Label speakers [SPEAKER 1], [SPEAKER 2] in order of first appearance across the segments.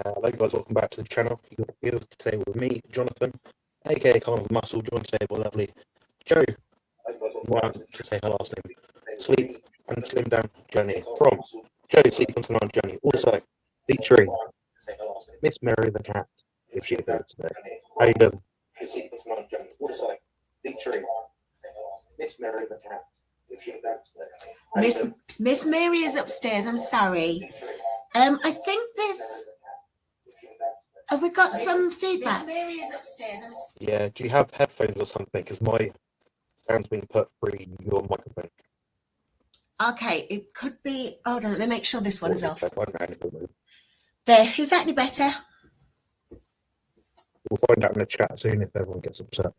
[SPEAKER 1] Hello guys, welcome back to the channel. You're here today with me, Jonathan, aka Carnival Muscle, joined today by lovely Joe. Well, to say her last name. Sleep and Slim Down Journey from Joe Sleep and Slim Down Journey. Also featuring Miss Mary the Cat, if she's there today. How you doing? Also featuring Miss Mary the Cat.
[SPEAKER 2] Miss Mary is upstairs. I'm sorry. I think this. Have we got some feedback? Miss Mary is upstairs.
[SPEAKER 1] Yeah. Do you have headphones or something? Because my sound's been put through your microphone.
[SPEAKER 2] Okay, it could be. Hold on, let me make sure this one is off.
[SPEAKER 1] There.
[SPEAKER 2] Is that any better?
[SPEAKER 1] We'll find out in the chat soon if everyone gets upset.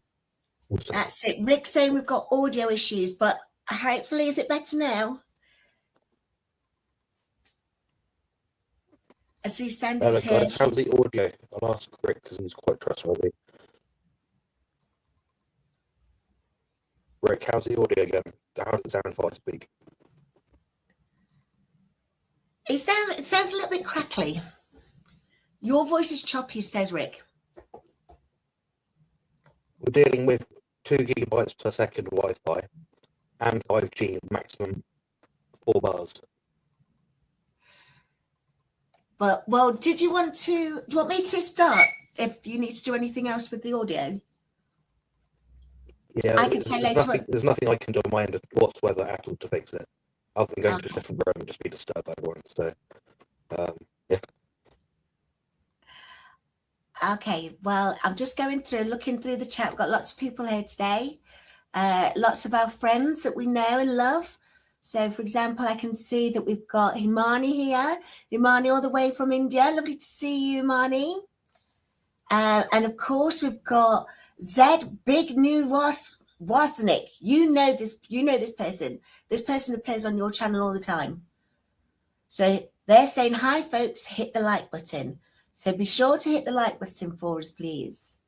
[SPEAKER 2] That's it. Rick's saying we've got audio issues, but hopefully, is it better now? I see Sandy's here.
[SPEAKER 1] Guys, how's the audio? I'll ask Rick because he's quite trustworthy. Rick, how's the audio going? How does it sound if I speak?
[SPEAKER 2] It sounds a little bit crackly. Your voice is choppy, says Rick.
[SPEAKER 1] We're dealing with 2 gigabytes per second Wi-Fi and 5G, maximum 4 bars.
[SPEAKER 2] But well, do you want me to start if you need to do anything else with the audio?
[SPEAKER 1] Yeah,
[SPEAKER 2] I can say later on.
[SPEAKER 1] There's nothing I can do on my end whatsoever at all to fix it. Other than going to a different room and just be disturbed by everyone. So, yeah.
[SPEAKER 2] Okay, well, I'm just looking through the chat. We've got lots of people here today. Lots of our friends that we know and love. So, for example, I can see that we've got Himani here. Himani all the way from India. Lovely to see you, Himani. And, of course, we've got Zed Big New Wasnik. You know this person. This person appears on your channel all the time. So they're saying, hi, folks, hit the like button. So be sure to hit the like button for us, please.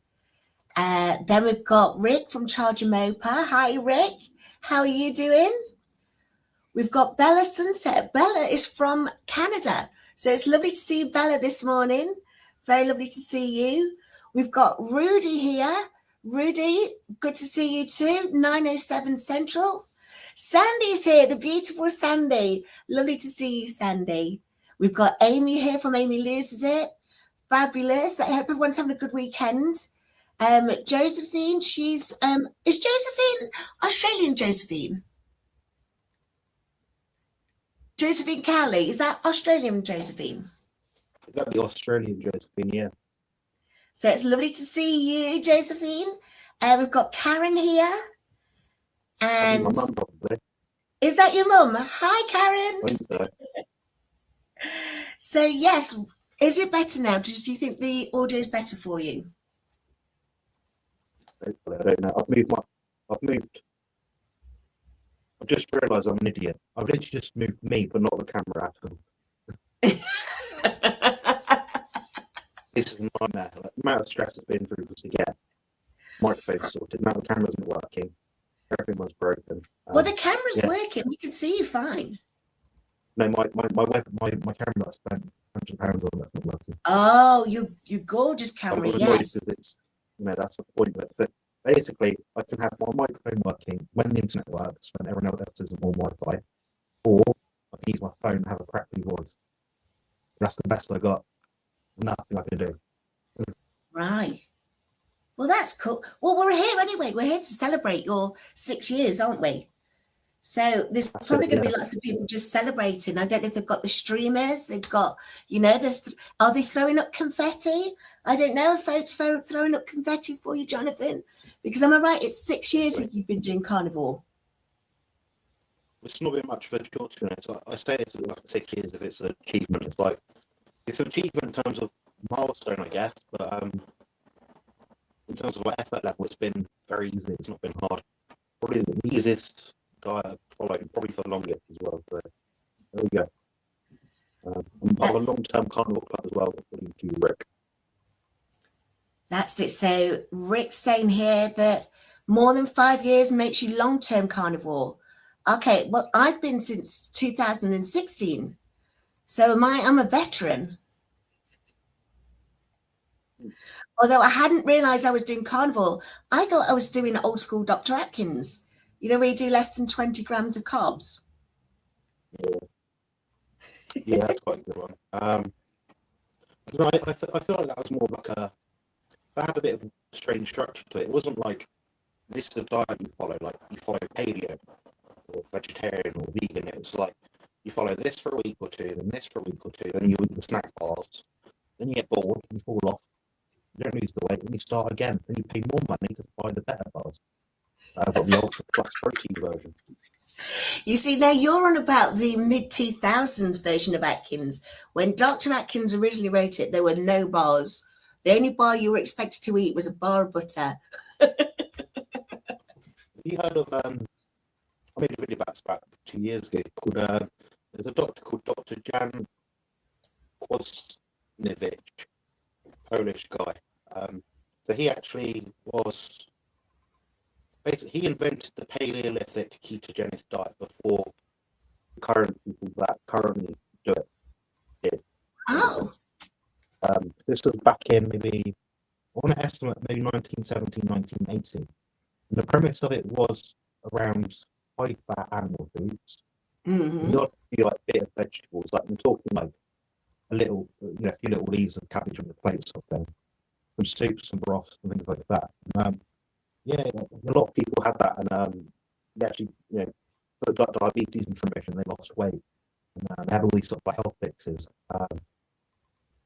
[SPEAKER 2] Then we've got Rick from Charger Mopa. Hi, Rick. How are you doing? We've got Bella Sunset. Bella is from Canada. So it's lovely to see you, Bella, this morning. Very lovely to see you. We've got Rudy here. Rudy, good to see you too. 907 Central. Sandy's here, the beautiful Sandy. Lovely to see you, Sandy. We've got Amy here from Amy Loses It. Fabulous. I hope everyone's having a good weekend. Josephine, is Josephine Australian Josephine? Josephine Cowley, is that Australian Josephine?
[SPEAKER 1] That'd be Australian Josephine, yeah.
[SPEAKER 2] So it's lovely to see you, Josephine. We've got Karen here. And
[SPEAKER 1] my mum, probably.
[SPEAKER 2] Is that your mum? Hi, Karen. So yes, is it better now? Do you think the audio is better for you?
[SPEAKER 1] Hopefully, I don't know. I've just realised I'm an idiot. I've literally just moved me, but not the camera at all. This is a nightmare. Like, the amount of stress I've been through to get microphone sorted. Now the camera's not working. Everyone's broken.
[SPEAKER 2] Well, the camera's working. We can see you fine.
[SPEAKER 1] No, my camera I spent £100 on, that's not working.
[SPEAKER 2] Oh, you gorgeous camera, yes.
[SPEAKER 1] It's, that's the point. But basically, I can have my microphone working when the internet works, when everyone else is on Wi-Fi, or I can use my phone and have a crackly voice. That's the best I got. Nothing I can do.
[SPEAKER 2] Right. Well, that's cool. Well, we're here anyway. We're here to celebrate your 6 years, aren't we? So there's probably going to be lots of people just celebrating. I don't know if they've got the streamers. They've got, are they throwing up confetti? I don't know if folks throwing up confetti for you, Jonathan. Because am I right? It's 6 years that you've been doing carnivore.
[SPEAKER 1] It's not been much of a short, to be honest. I say it's like 6 years if it's an achievement. It's an achievement in terms of milestone, I guess, but in terms of effort level, it's been very easy. It's not been hard. Probably the easiest guy I've followed, probably for the longest as well. So there we go. I'm a long-term carnivore club as well, according to Rick.
[SPEAKER 2] That's it. So Rick's saying here that more than 5 years makes you long-term carnivore. Okay, well, I've been since 2016. So I'm a veteran. Although I hadn't realised I was doing carnivore, I thought I was doing old school Dr. Atkins. You know, where you do less than 20 grams of carbs.
[SPEAKER 1] Yeah, that's quite a good one. I feel like that was more like that had a bit of a strange structure to it. It wasn't like this is the diet you follow, like you follow paleo or vegetarian or vegan. It was like you follow this for a week or two, then this for a week or two, then you eat the snack bars, then you get bored and you fall off. You don't lose the weight, and you start again. Then you pay more money to buy the better bars. I've got the ultra plus protein version.
[SPEAKER 2] You see, now you're on about the mid-2000s version of Atkins. When Dr. Atkins originally wrote it, there were no bars. The only bar you were expected to eat was a bar of butter.
[SPEAKER 1] Have you heard of, I made a video about 2 years ago called, there's a doctor called Dr. Jan Kwasniewicz, Polish guy. So he actually was, basically, he invented the Paleolithic ketogenic diet before the current people that currently do it did.
[SPEAKER 2] Oh.
[SPEAKER 1] This was back in maybe, I want to estimate maybe 1917, 1918. And the premise of it was around high fat animal foods.
[SPEAKER 2] Mm-hmm.
[SPEAKER 1] Not like bit of vegetables, like I'm talking like a little, a few little leaves of cabbage on the plate sort of thing, some soups and broths and things like that. Yeah, a lot of people had that, and they actually, got diabetes and remission. They lost weight, and they had all these sort of like health fixes.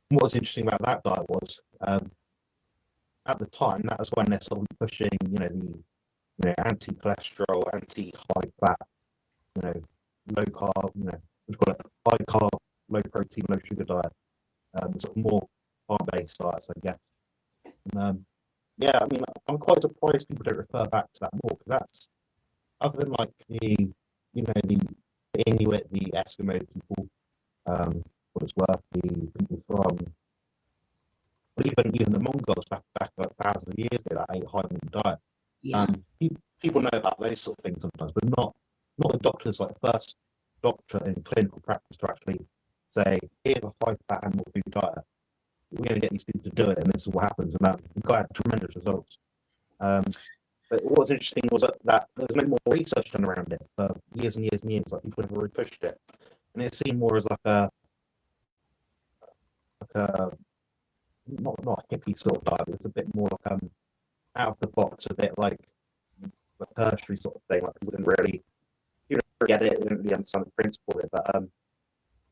[SPEAKER 1] What was interesting about that diet was, at the time, that was when they're sort of pushing, the anti-cholesterol, anti-high fat, low carb, we've got a high carb, low protein, low sugar diet, sort of more plant-based diets, I guess. And, yeah, I mean, I'm quite surprised people don't refer back to that more, because that's, other than like the Inuit, the Eskimo people, what it's worth, the people from, well, even the Mongols back like thousands of years ago that ate high meat diet.
[SPEAKER 2] Yeah.
[SPEAKER 1] People know about those sort of things sometimes, but not the doctors, like the first doctor in clinical practice to actually say, here's a high fat animal food diet. We're going to get these people to do it, and this is what happens. And we got tremendous results. But what was interesting was that there was no more research done around it for years and years and years. Like, people never really pushed it, and it seemed more as like a not a hippie sort of diet. It was a bit more like out of the box, a bit like a tertiary sort of thing. Like, people didn't really get it, they didn't really understand the principle of it. But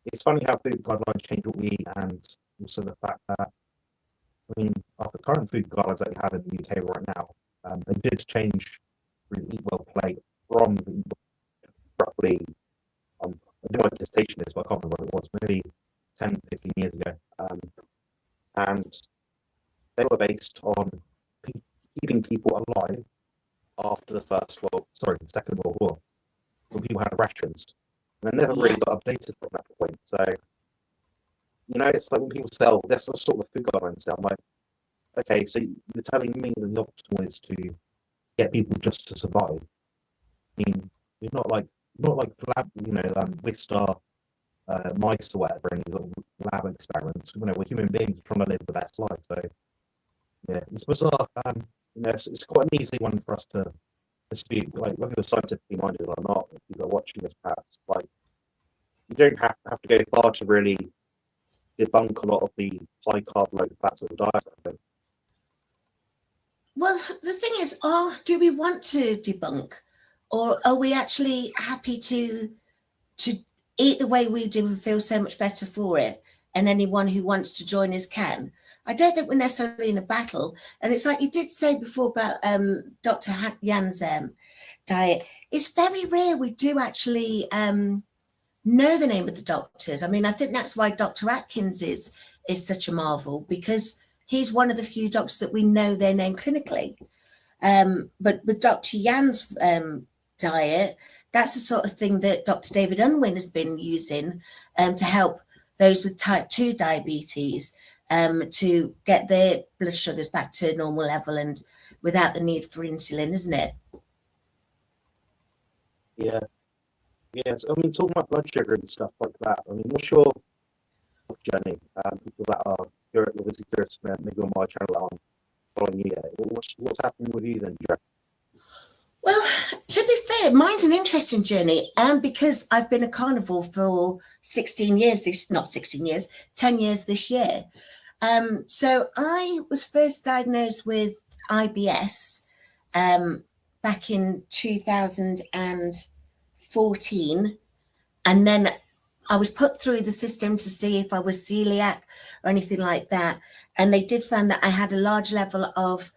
[SPEAKER 1] it's funny how food guidelines change what we eat, and also the fact that, I mean, after the current food guidelines that we have in the UK right now, they did change the Eat Well plate from roughly, I don't know what gestation is, but I can't remember what it was, maybe 10, 15 years ago. And they were based on keeping people alive after the Second World War, when people had rations. And they never really got updated from that point. So, it's like when people say, oh, that's sort of the food guidelines. I'm like, okay, so you're telling me that the optimal is to get people just to survive. I mean, it's not like lab, Wistar mice or whatever, any little lab experiments. We're human beings trying to live the best life. So, yeah, it's bizarre. It's quite an easy one for us to dispute, like whether you're scientifically minded or not. If you're watching this, perhaps, like, you don't have to go far to really debunk a lot of the high carb, low fat sort of diets, I think.
[SPEAKER 2] Well, the thing is, do we want to debunk, or are we actually happy to eat the way we do and feel so much better for it? And anyone who wants to join us can. I don't think we're necessarily in a battle. And it's like you did say before about Dr. Jan's diet. It's very rare we do actually know the name of the doctors. I mean, I think that's why Dr. Atkins is such a marvel, because he's one of the few doctors that we know their name clinically. But with Dr. Jan's diet, that's the sort of thing that Dr. David Unwin has been using to help those with type 2 diabetes to get their blood sugars back to a normal level and without the need for insulin, isn't it?
[SPEAKER 1] Yeah. So, talking about blood sugar and stuff like that, what's your journey? People that are you're obviously curious, maybe on my channel on following you. What's happened with you then, Joe?
[SPEAKER 2] Well, to be fair, mine's an interesting journey, and because I've been a carnivore for 16 years, 10 years this year. So I was first diagnosed with IBS back in 2014, and then I was put through the system to see if I was celiac or anything like that, and they did find that I had a large level of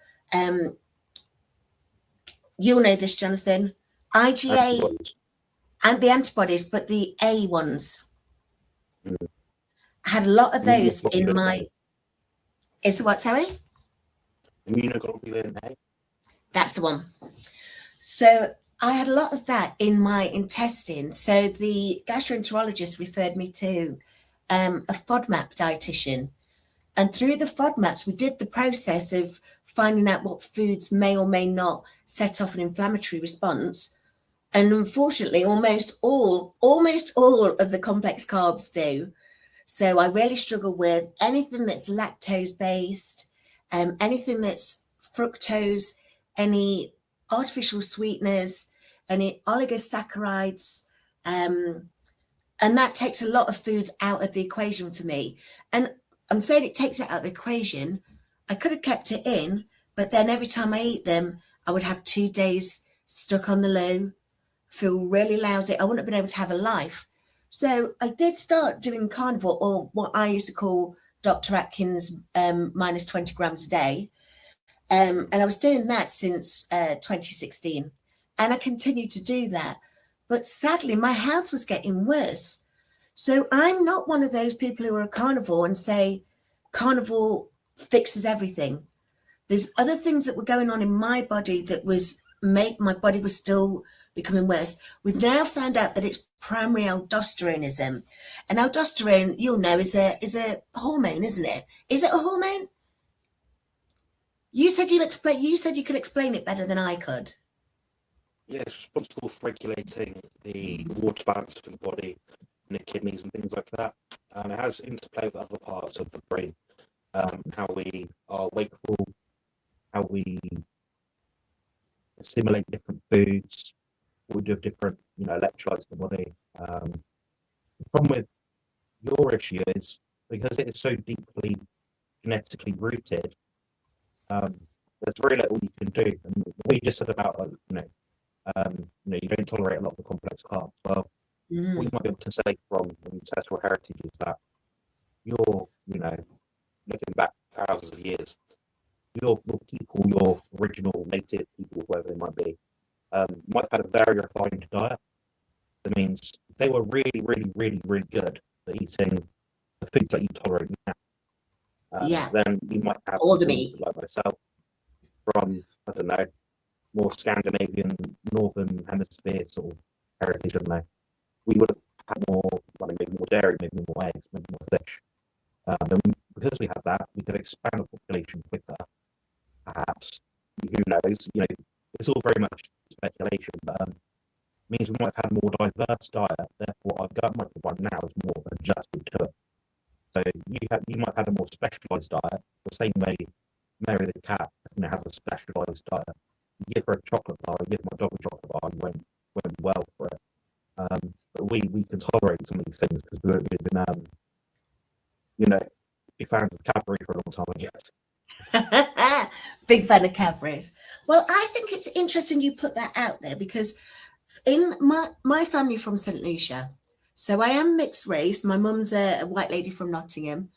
[SPEAKER 2] you'll know this, Jonathan, IgA and the antibodies, but the A ones. I had a lot of those in my... Is what, sorry?
[SPEAKER 1] Immunoglobulin A?
[SPEAKER 2] That's the one. So I had a lot of that in my intestine. So the gastroenterologist referred me to a FODMAP dietitian. And through the FODMAPs, we did the process of finding out what foods may or may not set off an inflammatory response. And unfortunately, almost all of the complex carbs do. So I really struggle with anything that's lactose based, anything that's fructose, any artificial sweeteners, any oligosaccharides, and that takes a lot of food out of the equation for me. And I'm saying it takes it out of the equation. I could have kept it in, but then every time I eat them, I would have 2 days stuck on the loo, feel really lousy. I wouldn't have been able to have a life. So I did start doing carnivore, or what I used to call Dr. Atkins minus 20 grams a day. And I was doing that since 2016. And I continued to do that. But sadly, my health was getting worse. So I'm not one of those people who are a carnivore and say carnivore fixes everything. There's other things that were going on in my body that my body was still becoming worse. We've now found out that it's primary aldosteronism. And aldosterone, you'll know, is a hormone, isn't it? Is it a hormone? You said you could explain it better than I could.
[SPEAKER 1] Yeah, it's responsible for regulating the water balance of the body and the kidneys and things like that. It has interplay with other parts of the brain, how we are wakeful, how we assimilate different foods, we do different, electrolytes in the body. The problem with your issue is because it is so deeply genetically rooted, there's very little you can do. And what you just said about, you don't tolerate a lot of the complex carbs. Well, what you might be able to say from ancestral heritage is that you're, looking back thousands of years, your people, your original native people, whoever they might be, might have had a very refined diet. That means they were really, really, really, really good at eating the foods that you tolerate now. Then you might have
[SPEAKER 2] all the meat,
[SPEAKER 1] like myself, from, I don't know, more Scandinavian, northern hemisphere sort of heritage, I don't know. We would have had more, maybe more dairy, maybe more eggs, maybe more fish. And because we have that, we could expand the population quicker, perhaps. Who knows? It's all very much speculation, but means we might have had a more diverse diet. Therefore, our gut microbiome now is more adjusted to it. So you might have had a more specialised diet, the same way Mary the cat has a specialised diet. You give her a chocolate bar, you give my dog a chocolate bar, and went well for it. But we can tolerate some of these things because we've been, big fans of Cadbury for a long time, I guess.
[SPEAKER 2] Big fan of Cadbury's. Well, I think it's interesting you put that out there because in my family from St. Lucia, so I am mixed race. My mum's a white lady from Nottingham,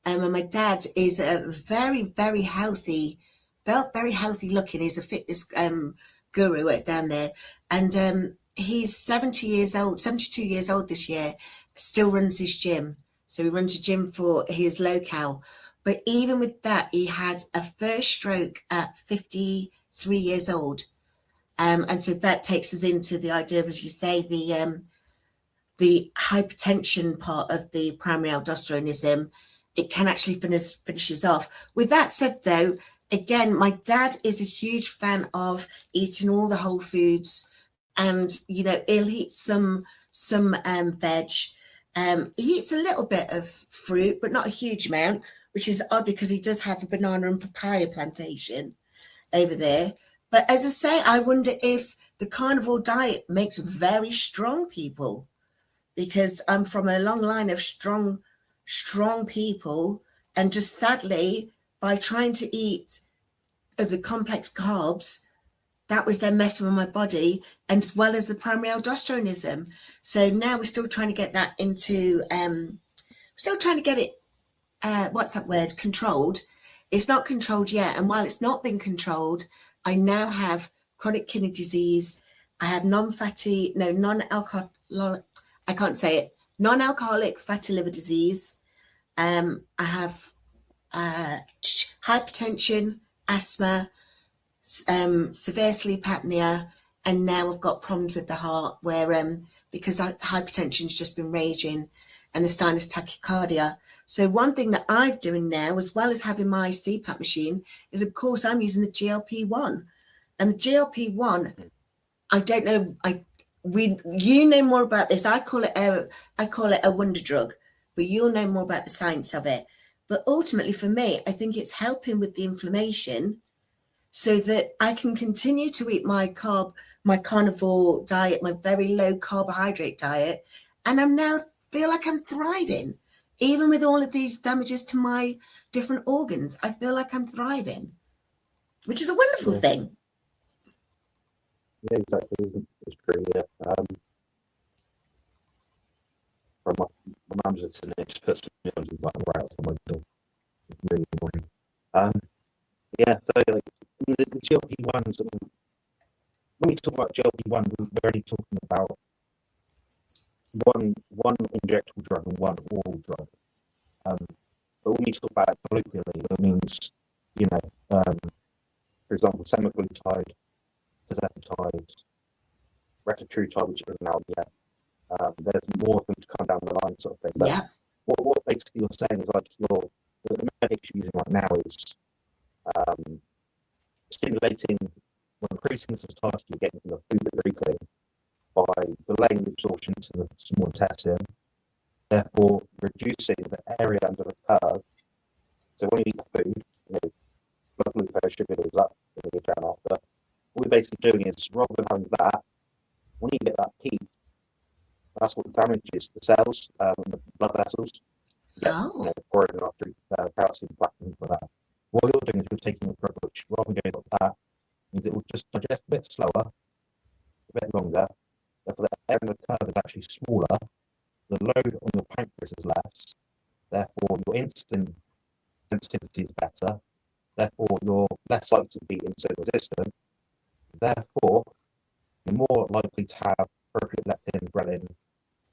[SPEAKER 2] and my dad is a very, very healthy, very healthy looking. He's a fitness guru down there, and he's 72 years old this year, still runs his gym. So he runs a gym for his locale. But even with that, he had a first stroke at 53 years old. And so that takes us into the idea of, as you say, the hypertension part of the primary aldosteronism. It can actually finishes off. With that said, though, again, my dad is a huge fan of eating all the whole foods, and he'll eat some veg. He eats a little bit of fruit, but not a huge amount. which is odd because he does have the banana and papaya plantation over there. But as I say, I wonder if the carnivore diet makes very strong people, because I'm from a long line of strong people, and just sadly, by trying to eat the complex carbs, that was then messing with my body, and as well as the primary aldosteronism. So now we're still trying to get that into, still trying to get it, what's that word, controlled. It's not controlled yet. And while it's not been controlled, I now have chronic kidney disease. I have non-alcoholic, I can't say it, non-alcoholic fatty liver disease. I have hypertension, asthma, severe sleep apnea, and now I've got problems with the heart where because hypertension's just been raging and the sinus tachycardia. So one thing that I'm doing now, as well as having my CPAP machine, is of course I'm using the GLP-1. And the GLP-1, I don't know, you know more about this. I call it a wonder drug, but you'll know more about the science of it. But ultimately for me, I think it's helping with the inflammation so that I can continue to eat my carnivore diet, my very low carbohydrate diet. And I'm now feel like I'm thriving. Even with all of these damages to my different organs, I feel like I'm thriving, which is a wonderful thing.
[SPEAKER 3] Yeah, exactly. It's true, yeah. My mum's just sitting there, just puts me on, she's like, right outside my door. It's really annoying. Yeah, so like the GLP-1s, when we talk about GLP-1, we're already talking about one injectable drug and one oral drug. But when we talk about it colloquially, that means, for example, semaglutide, tirzepatide, retatrutide, which isn't out yet. There's more of them to come down the line, sort of thing. But
[SPEAKER 2] yeah.
[SPEAKER 3] What basically you're saying is like the medication you're using right now is stimulating or increasing the satiety you're getting from the food that you're eating by delaying the absorption to the small intestine, therefore reducing the area under the curve. So when you eat the food, blood glucose sugar goes up, and goes down after. What we're basically doing is, rather than having that, when you get that peak, that's what damages the cells and the blood vessels. Chlorine artery, calcium, platinum, for that. What you're doing is you're taking a drug which, rather than going like that, means it will just digest a bit slower, a bit longer. Therefore, the area of the curve is actually smaller. The load on your pancreas is less. Therefore, your insulin sensitivity is better. Therefore, you're less likely to be insulin resistant. Therefore, you're more likely to have appropriate leptin, ghrelin,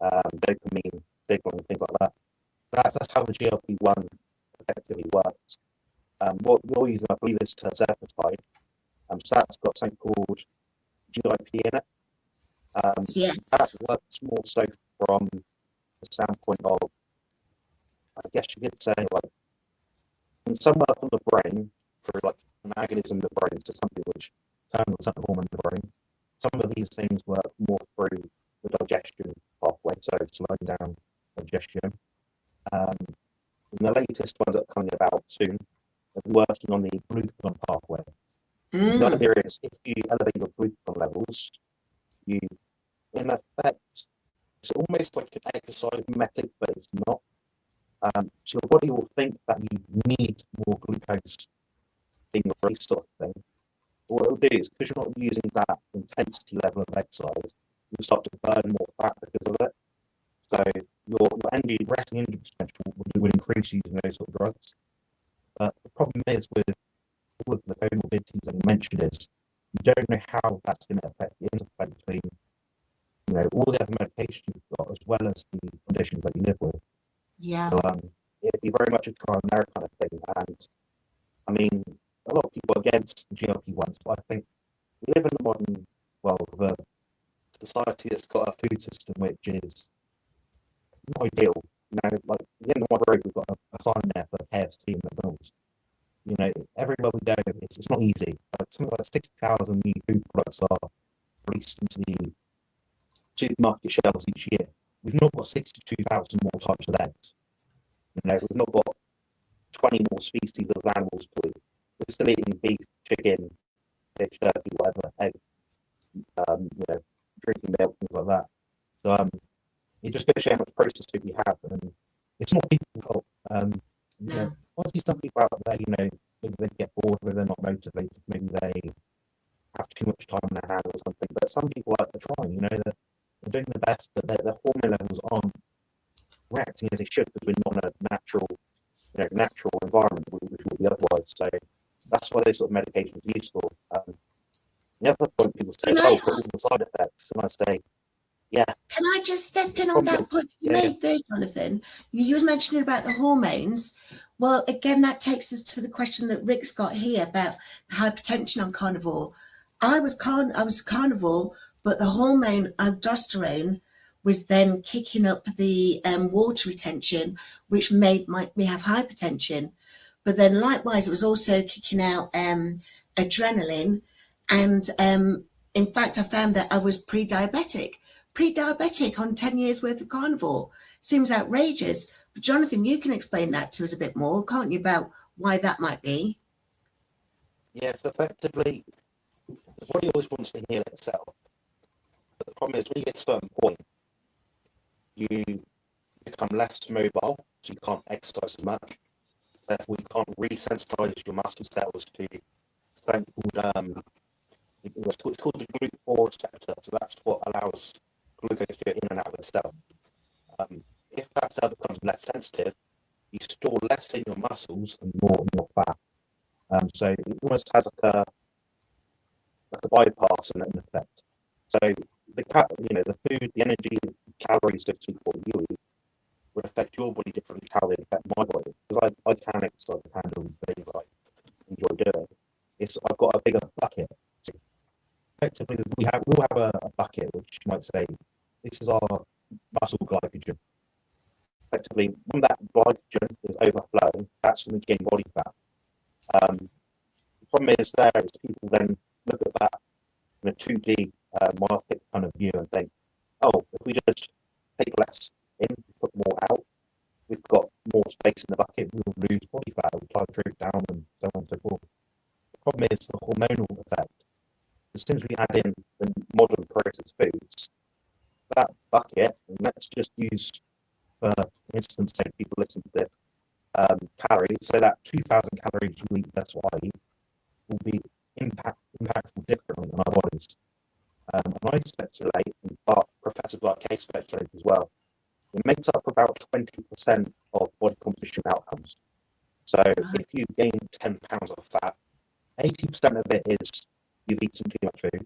[SPEAKER 3] dopamine, signaling, things like that. That's how the GLP-1 effectively works. What you're using, I believe, is tirzepatide. So that's got something called GIP in it.
[SPEAKER 2] Yes.
[SPEAKER 3] That works more so from the standpoint of, I guess you could say, like, in some work on the brain, through like an agonism of the brain, so something which turns on certain hormone in the brain. Some of these things work more through the digestion pathway, so slowing down digestion. And the latest ones that are coming about soon are working on the glucagon pathway. The idea is, if you elevate your glucagon levels, you, in effect, it's almost like an exercise method, but it's not. So your body will think that you need more glucose in your race, sort of thing. But what it'll do is, because you're not using that intensity level of exercise, you'll start to burn more fat because of it. So your resting energy potential will increase using those sort of drugs. But the problem is with all of the comorbidities that you mentioned is you don't know how that's going to affect the interplay between all the other medications you've got as well as the conditions that you live with.
[SPEAKER 2] Yeah.
[SPEAKER 3] So it'd be very much a trial and error kind of thing. And I mean, a lot of people are against the GLP-1s, but I think we live in a modern world of a society that's got a food system which is not ideal. Like at the end of my road, we've got a sign there for KFC and McDonald's. Everywhere we go, it's not easy. Something like 60,000 new food products are released into the supermarket shelves each year. We've not got 62,000 more types of eggs. We've not got 20 more species of animals to eat. We're still eating beef, chicken, fish, turkey, whatever, eggs, drinking milk, things like that. So it just goes to show how much processed food we have, and it's not people's fault. Obviously, some people out there, maybe they get bored, maybe they're not motivated, maybe they have too much time on their hands or something. But some people are trying, they're doing their best, but their hormone levels aren't reacting as they should because we're not in a natural environment, which would be otherwise. So that's why those sort of medications are useful. The other point people say, but all the side effects, and I say, yeah.
[SPEAKER 2] Can I just step in on that point you made there, Jonathan? You was mentioning about the hormones. Well, again, that takes us to the question that Rick's got here about hypertension on carnivore. I was carnivore, but the hormone aldosterone was then kicking up the water retention, which made me have hypertension. But then likewise, it was also kicking out adrenaline. And in fact, I found that I was pre-diabetic on 10 years worth of carnivore. Seems outrageous. But Jonathan, you can explain that to us a bit more, can't you, about why that might be?
[SPEAKER 1] Yes, effectively, the body always wants to heal itself. But the problem is, when you get to a certain point, you become less mobile, so you can't exercise as much. Therefore, you can't resensitize your muscle cells to something called it's called the GLUT4 receptor. So that's what allows glucose to get in and out of the cell. If that cell becomes less sensitive, you store less in your muscles and more in your fat. So it almost has like a bypass and an effect. So the food, the energy, the calories, so to speak, what you eat would affect your body differently to how they affect my body. Because I can exercise, I can do things I enjoy doing. I've got a bigger bucket. So effectively, we'll have a bucket which you might say, this is our muscle glycogen. Effectively, when that glycogen is overflowing, that's when we gain body fat. The problem is people then look at that in a 2D myopic kind of view and think, oh, if we just take less in, put more out, we've got more space in the bucket, we'll lose body fat, we'll titrate down, and so on and so forth. The problem is the hormonal effect. As soon as we add in the modern processed foods, that bucket, and let's just use, for instance, say people listen to this, calories, so that 2,000 calories you eat, that's what I eat, will be impactful differently on our bodies. And I speculate, and professors like Kay speculate as well, it makes up for about 20% of body composition outcomes. So if you gain 10 pounds of fat, 80% of it is you've eaten too much food,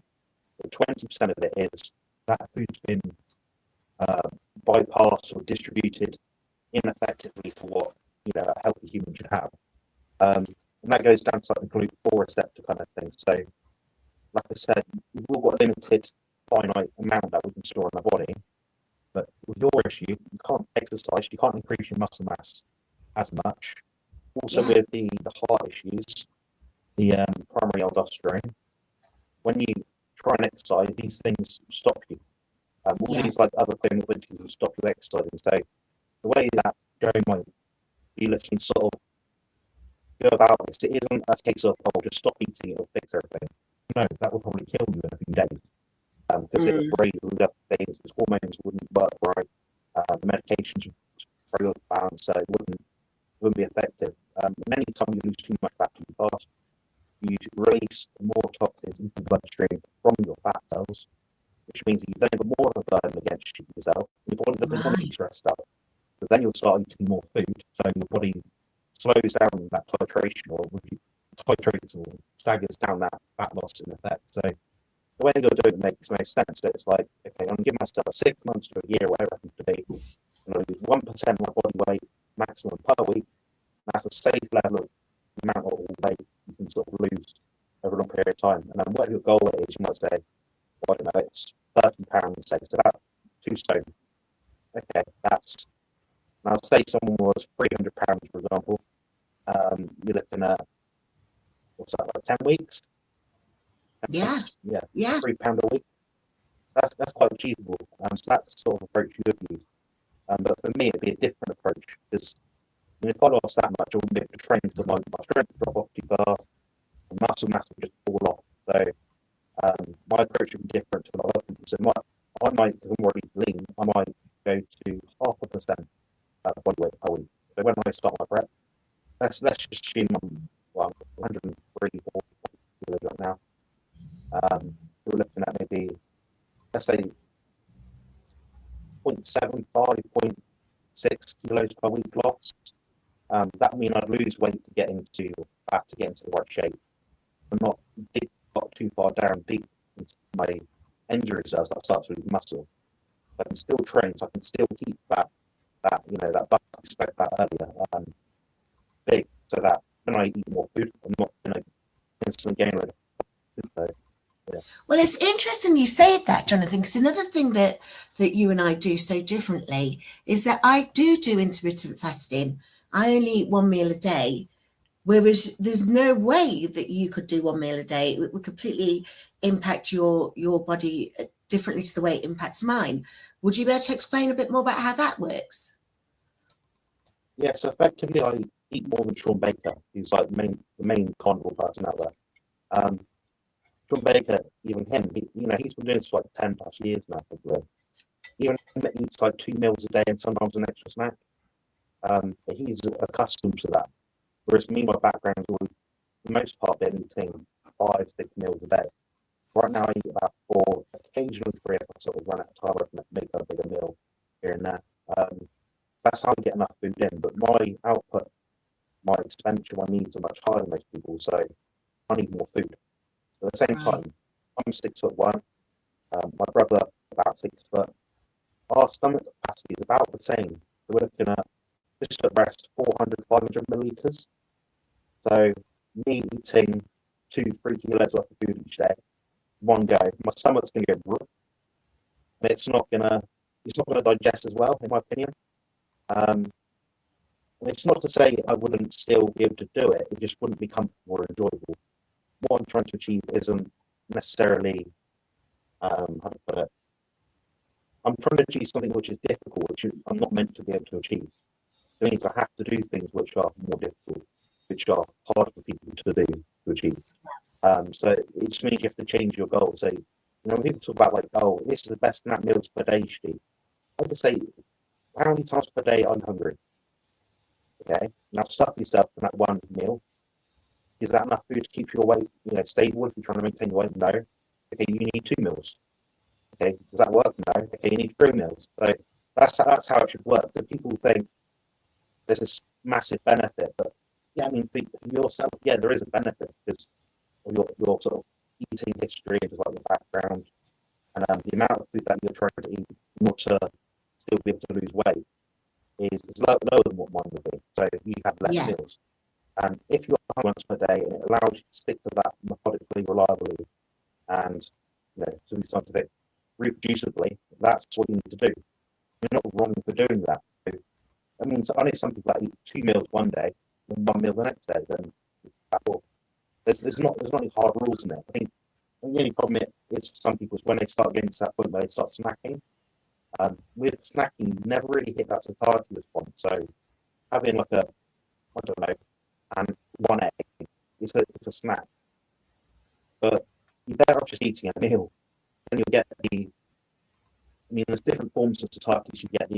[SPEAKER 1] but 20% of it is that food's been bypassed or distributed ineffectively for what a healthy human should have. And that goes down to like the GLUT4 receptor kind of thing. So, like I said, we've all got a limited, finite amount that we can store in our body. But with your issue, you can't exercise, you can't increase your muscle mass as much. Also, with the heart issues, the primary aldosterone, when you try and exercise, these things stop you. All these like other comorbidities will stop you exercising. So the way that Joe might be looking to sort of go about this, it isn't a case of, oh, just stop eating, it'll fix everything. No, that will probably kill you in a few days. Because it would raise all the other things, its hormones wouldn't work right, the medications would very little balance, so it wouldn't be effective. And any time you lose too much fat too fast, you release more toxins into the bloodstream from your fat cells, which means you then have more of a burden against yourself. Your body doesn't want to be stressed out. So then you'll start eating more food, so your body slows down that titration or titrates or staggers down that fat loss in effect. So the way you're doing it makes most sense. So it's like, okay, I'm going to give myself 6 months to a year, whatever I have to be, and I lose 1% of my body weight maximum per week. That's a safe level of amount of weight you can sort of lose over a long period of time. And then what your goal is, you might say, well, I don't know, it's 30 pounds, say, so about 2 stone. Okay, that's, now say someone was 300 pounds, for example, you're looking at, what's that, like 10 weeks?
[SPEAKER 2] Yeah.
[SPEAKER 3] £3 a week. That's quite achievable. So that's the sort of approach you would use. But for me, it'd be a different approach because And if I lost that much, I wouldn't be able to train, so my strength would drop off too fast, and muscle mass would just fall off. So my approach would be different to a lot of people. So I might, because I'm already lean, I might go to 0.5% body weight per week. So when I start my prep, let's just assume I'm 103, 4 kilos right now. We're looking at maybe, let's say 0.75, 0.6 kilos per week loss. That would mean I'd lose weight to get into fat to get into the right shape. I'm not got too far down deep into my injury cells that starts with muscle. I can still train, so I can still keep that buck I spoke about earlier big, so that when I eat more food, I'm not going to instantly gain like. So, yeah.
[SPEAKER 2] Well, it's interesting you say that, Jonathan, because another thing that you and I do so differently is that I do intermittent fasting. I only eat one meal a day, whereas there's no way that you could do one meal a day. It would completely impact your body differently to the way it impacts mine. Would you be able to explain a bit more about how that works?
[SPEAKER 3] Yeah, so effectively I eat more than Sean Baker, who's like the main carnivore person out there. Sean Baker, even him, he's been doing this for like 10 plus years now, probably. Even him eats like 2 meals a day and sometimes an extra snack. But he's accustomed to that. Whereas me, my background is always, for the most part, been eating 5, 6 meals a day. Right now I eat about 4, occasionally 3 if I sort of run out of time, I can make a bigger meal here and there. That's how I get enough food in. But my output, my expenditure, my needs are much higher than most people, so I need more food. But at the same time, I'm 6'1", my brother about 6 foot. Our stomach capacity is about the same. So we're looking at just at rest 400, 500 milliliters. So me eating 2-3 kilos worth of food each day, one go, my stomach's going to go, and it's not going to digest as well, in my opinion. And it's not to say I wouldn't still be able to do it; it just wouldn't be comfortable or enjoyable. What I'm trying to achieve isn't necessarily how to put it. I'm trying to achieve something which is difficult, which I'm not meant to be able to achieve. It means I have to do things which are more difficult, which are hard for people to do to achieve. So it just means you have to change your goal. So when people talk about like, oh, this is the best nap meals per day, Steve, I would say, how many times per day I'm hungry? Okay, now stuff yourself in that one meal. Is that enough food to keep your weight, stable if you're trying to maintain your weight? No. Okay, you need 2 meals. Okay, does that work? No. Okay, you need 3 meals. So that's how it should work. So people think there's this massive benefit, but yeah, I mean for yourself, yeah, there is a benefit because of your sort of eating history, just like your background, and the amount of food that you're trying to eat in order to still be able to lose weight is lower than what mine would be. So you have less meals. And if you're once per day, and it allows you to stick to that methodically, reliably, and to be scientific, reproducibly, that's what you need to do. You're not wrong for doing that. So, I mean, I know some people that eat 2 meals one day and 1 meal the next day. Then there's not any hard rules in it. I think the only problem is for some people is when they start getting to that point where they start snacking. With snacking, you never really hit that satiety response. So having like a, I don't know, and 1 egg, it's a snack. But you're better off just eating a meal. Then you'll get there's different forms of satiety. You get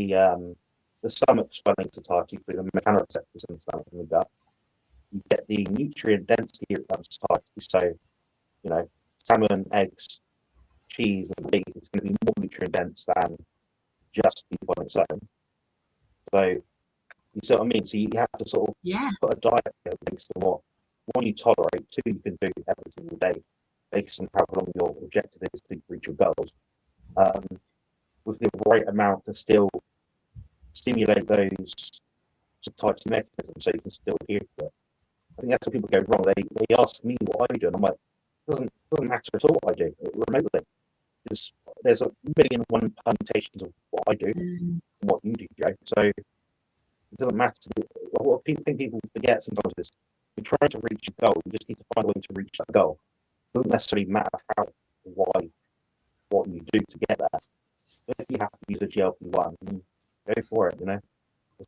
[SPEAKER 3] the stomach swelling satiety through the mechanoreceptors in the stomach and the gut. You get the nutrient density satiety. So, salmon, eggs, cheese, and meat is going to be more nutrient dense than just beef on its own. So, you see what I mean? So you have to sort of put a diet based on what, one, you tolerate, 2, you can do every single day based on how long your objective is to reach your goals. With the right amount to still stimulate those satiety mechanisms so you can still adhere to it. I think that's where people go wrong. They ask me what I do, and I'm like, it doesn't matter at all what I do remotely. There's a million and one permutations of what I do and what you do, Joe. So it doesn't matter. What people forget sometimes is you're trying to reach a goal. You just need to find a way to reach that goal. It doesn't necessarily matter how, why, what you do to get there. If you have to use a GLP-1, go for it.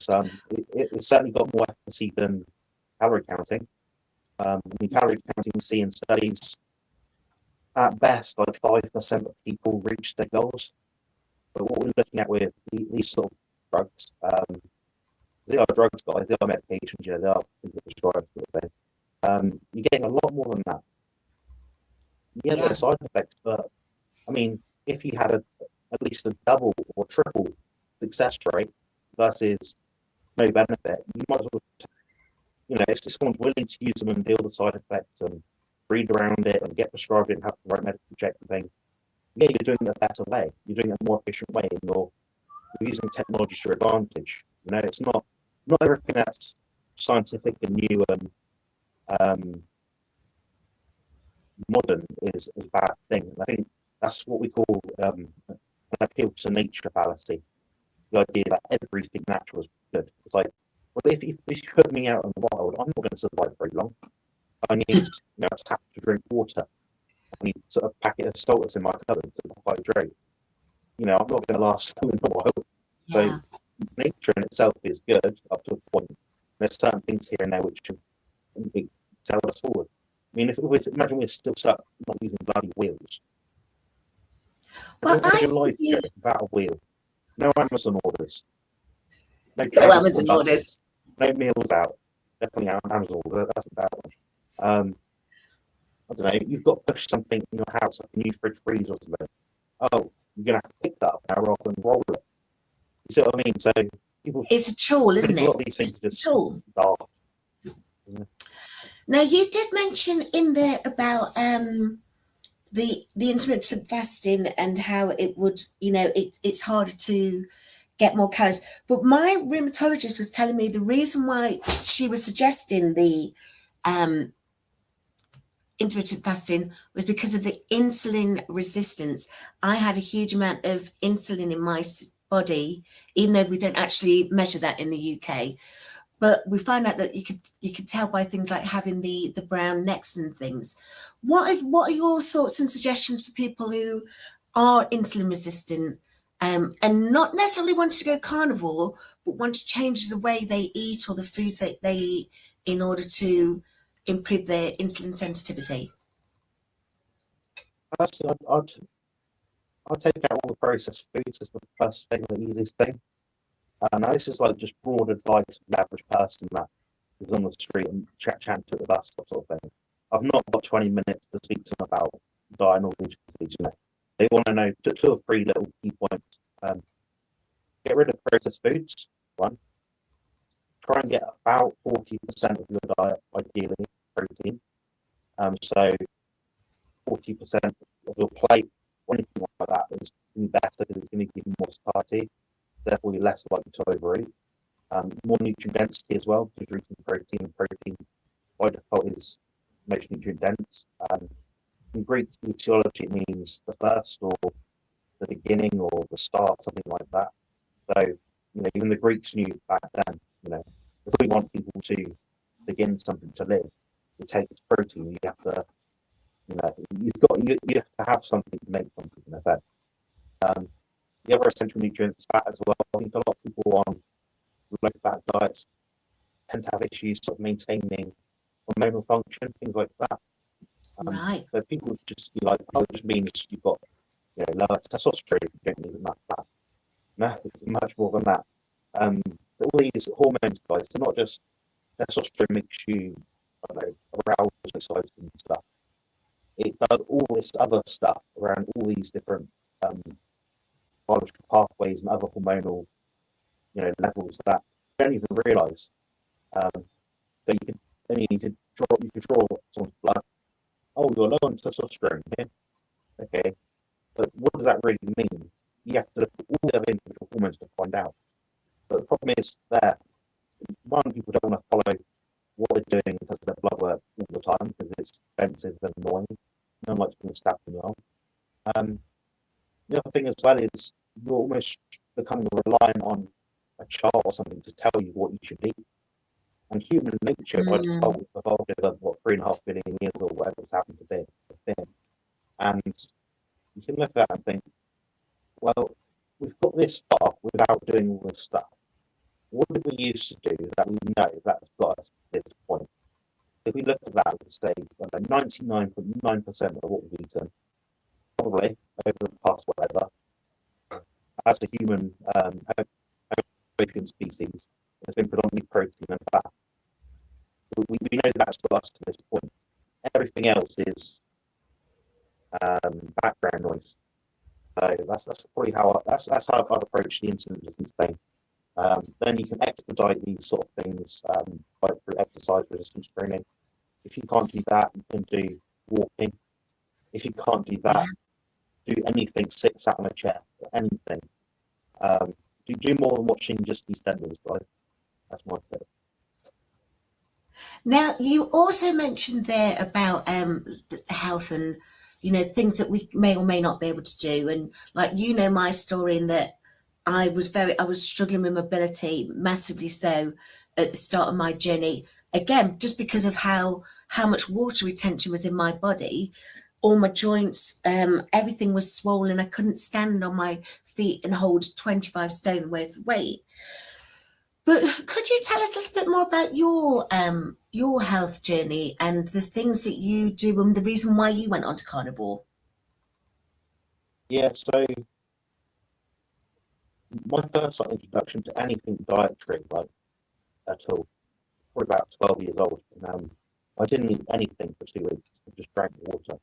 [SPEAKER 3] It's certainly got more efficacy than calorie counting. Calorie counting we see in studies, at best, like 5% of people reach their goals. But what we're looking at with these sort of drugs, they are drugs, guys, they are medications, they are prescribed sort of thing. You're getting a lot more than that. Yeah, there are side effects, but I mean, if you had at least a double or triple success rate versus no benefit, you might as well, if someone's willing to use them and deal with the side effects and read around it and get prescribed it and have the right medical check and things, yeah, you're doing it a better way. You're doing it a more efficient way, and you're using technology to your advantage. It's not everything that's scientific and new and modern is a bad thing. I think that's what we call an appeal to nature fallacy. The idea that everything natural is good. It's like, well, if you put me out in the wild, I'm not going to survive very long. I need to have to drink water. I need a packet of salts in my cupboard to hydrate. I'm not going to last long in the wild.
[SPEAKER 2] Yeah.
[SPEAKER 3] So nature in itself is good up to a point. There's certain things here and there which can tell us forward. I mean, imagine we're still stuck not using bloody wheels.
[SPEAKER 2] Well,
[SPEAKER 3] without a wheel. No Amazon orders.
[SPEAKER 2] No Amazon orders.
[SPEAKER 3] No meals out. Definitely out on Amazon order. That's a bad one. I don't know. You've got to push something in your house, like a new fridge freezer or something. Oh, you're gonna have to pick that up now rather than roll it. You see what I mean? So
[SPEAKER 2] it's a tool, isn't it?
[SPEAKER 3] It's
[SPEAKER 2] a tool.
[SPEAKER 3] Daft.
[SPEAKER 2] Now, you did mention in there about the intermittent fasting and how it would, it's harder to get more calories. But my rheumatologist was telling me the reason why she was suggesting the intermittent fasting was because of the insulin resistance. I had a huge amount of insulin in my body, even though we don't actually measure that in the UK. But we found out that you could tell by things like having the brown necks and things. What are your thoughts and suggestions for people who are insulin resistant and not necessarily want to go carnivore, but want to change the way they eat or the foods that they eat in order to improve their insulin sensitivity?
[SPEAKER 3] I'd take out all the processed foods as the first thing, the easiest thing. Now this is like just broad advice for the average person that is on the street and chatting to the bus stop sort of thing. I've not got 20 minutes to speak to them about diet and all these things. They want to know two or three little key points. Get rid of processed foods. One. Try and get about 40% of your diet, ideally, protein. So 40% of your plate, or anything like that, is going to be better because it's going to give you more satiety. Therefore, you're less likely to overeat. More nutrient density as well, because you're eating protein. Protein, by default, is most nutrient dense. In Greek etiology, it means the first or the beginning or the start, something like that. So, even the Greeks knew back then, if we want people to begin something to live, it takes protein. You have to, you have to have something to make something in effect. The other essential nutrients, fat as well. I think a lot of people on low-fat diets tend to have issues sort of maintaining hormonal function, things like that.
[SPEAKER 2] Right.
[SPEAKER 3] So people just be like, oh, it just means you've got lower testosterone, you don't need enough fat. No, it's much more than that. All these hormones, guys, they're not just testosterone makes you, aroused, excited and stuff. It does all this other stuff around all these different biological pathways and other hormonal, levels that you don't even realise. So you could draw someone's blood. Oh, you're low on testosterone here. Okay, but what does that really mean? You have to look at all the other individual hormones to find out. But the problem is that people don't want to follow what they're doing in terms of their blood work all the time because it's expensive and annoying. No one likes being stabbed in the arm. The other thing as well is you're almost becoming reliant on a chart or something to tell you what you should eat. And human nature by default evolved over 3.5 billion years or whatever it's happened to be. And you can look at that and think, well, we've got this far without doing all this stuff. what did we used to do that we know that's got us to this point? If we look at that, we say 99.9% of what we've eaten, probably over the past whatever, as a human species, has been predominantly protein and fat. We know that's got us to this point. Everything else is background noise. So that's probably how that's how I'd approach the intermittent resistance thing. Then you can expedite these sort of things like through exercise resistance training. If you can't do that, you can do walking. If you can't do that, do anything, sat on a chair, anything. Do more than watching just these tendons, guys. That's my tip.
[SPEAKER 2] Now, you also mentioned there about health and, things that we may or may not be able to do. And like, my story in that I was struggling with mobility, massively so, at the start of my journey. Again, just because of how much water retention was in my body, all my joints, everything was swollen. I couldn't stand on my feet and hold 25 stone worth of weight. But could you tell us a little bit more about your health journey and the things that you do and the reason why you went on to carnivore?
[SPEAKER 3] Yeah, so my first introduction to anything dietary, like at all, probably about 12 years old. I didn't eat anything for 2 weeks. I just drank water.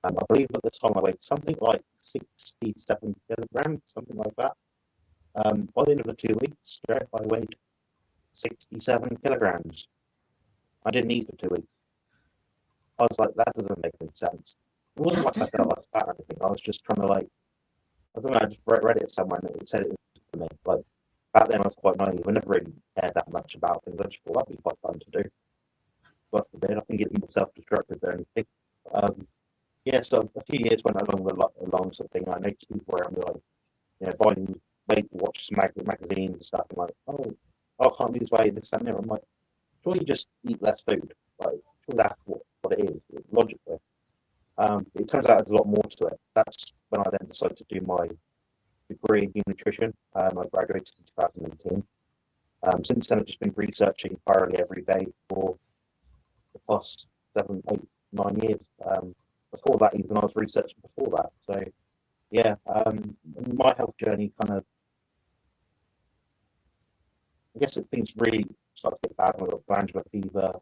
[SPEAKER 3] I believe at the time I weighed something like 67 kilograms, something like that. By the end of the 2 weeks, I weighed 67 kilograms. I didn't eat for 2 weeks. I was like, that doesn't make any sense. It wasn't like I felt like fat or anything. I was just trying to I don't know, I just read it somewhere and it said it was for me. Like, back then I was quite naive. I never really cared that much about things. I just thought that'd be quite fun to do. God forbid, I think it's more self-destructive than anything. Yeah, so a few years went along sort of thing. I noticed people around me buying Weight Watch magazines and stuff. I'm like, I can't lose weight, this and that. I'm like, surely you just eat less food. Like, surely that's what it is, logically. It turns out there's a lot more to it. That's when I then decided to do my degree in human nutrition. I graduated in 2018. Since then, I've just been researching thoroughly every day for the past 7, 8, 9 years. Before that, even I was researching before that. So, yeah, my health journey kind of, I guess things really started to get bad when I got glandular fever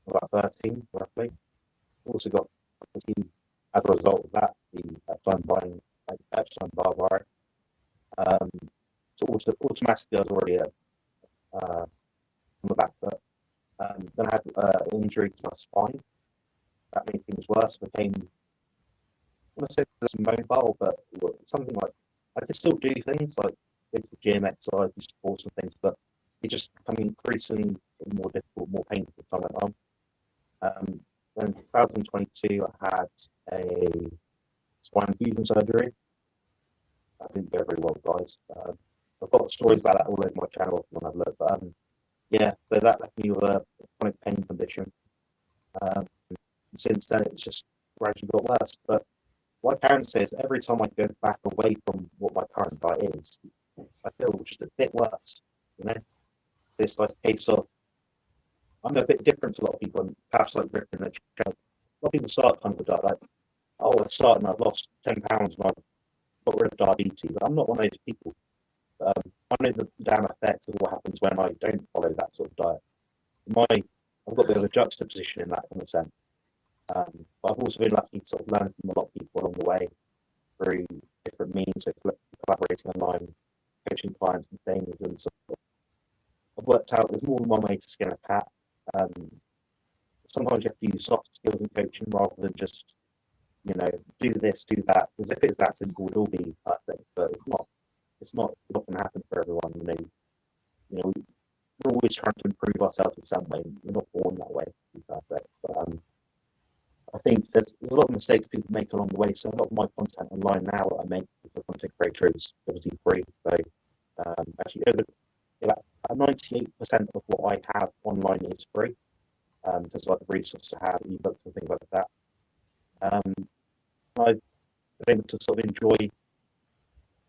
[SPEAKER 3] about 13, roughly. Also got, as a result of that, the Epstein-Barr virus. So automatically I was already on the back foot. Then I had an injury to my spine. That made things worse. I became, I want to say less mobile, but something like I could still do things like go to the gym, exercise, do sports and things, but it just became increasingly more difficult, more painful as time went on. Then in 2022, I had a spine fusion surgery. That didn't go very well, guys. I've got stories about that all over my channel if you want to have a look. But yeah, so that left me with a chronic pain condition. Since then, it's just gradually got worse. But what I can say is every time I go back away from what my current diet is, I feel just a bit worse. It's like a case of I'm a bit different to a lot of people, and perhaps like Rick and the channel. A lot of people start carnivore diet like, I started and I've lost 10 pounds and I've got rid of diabetes. But I'm not one of those people. I know the damn effects of what happens when I don't follow that sort of diet. I've got a bit of a juxtaposition in that, in a sense. But I've also been lucky to sort of learn from a lot of people along the way through different means, so collaborating online, coaching clients and things, and sort of I've worked out there's more than one way to skin a cat. Sometimes you have to use soft skills in coaching rather than just, do this, do that. Because if it's that simple, it'll be perfect, but it's not. It's not going to happen for everyone. We're always trying to improve ourselves in some way. We're not born that way to be perfect. But I think there's a lot of mistakes people make along the way. So a lot of my content online now that I make as a content creator is obviously free. So actually, about 98% of what I have online is free. Just like the resources I have, ebooks and things like that. I've been able to sort of enjoy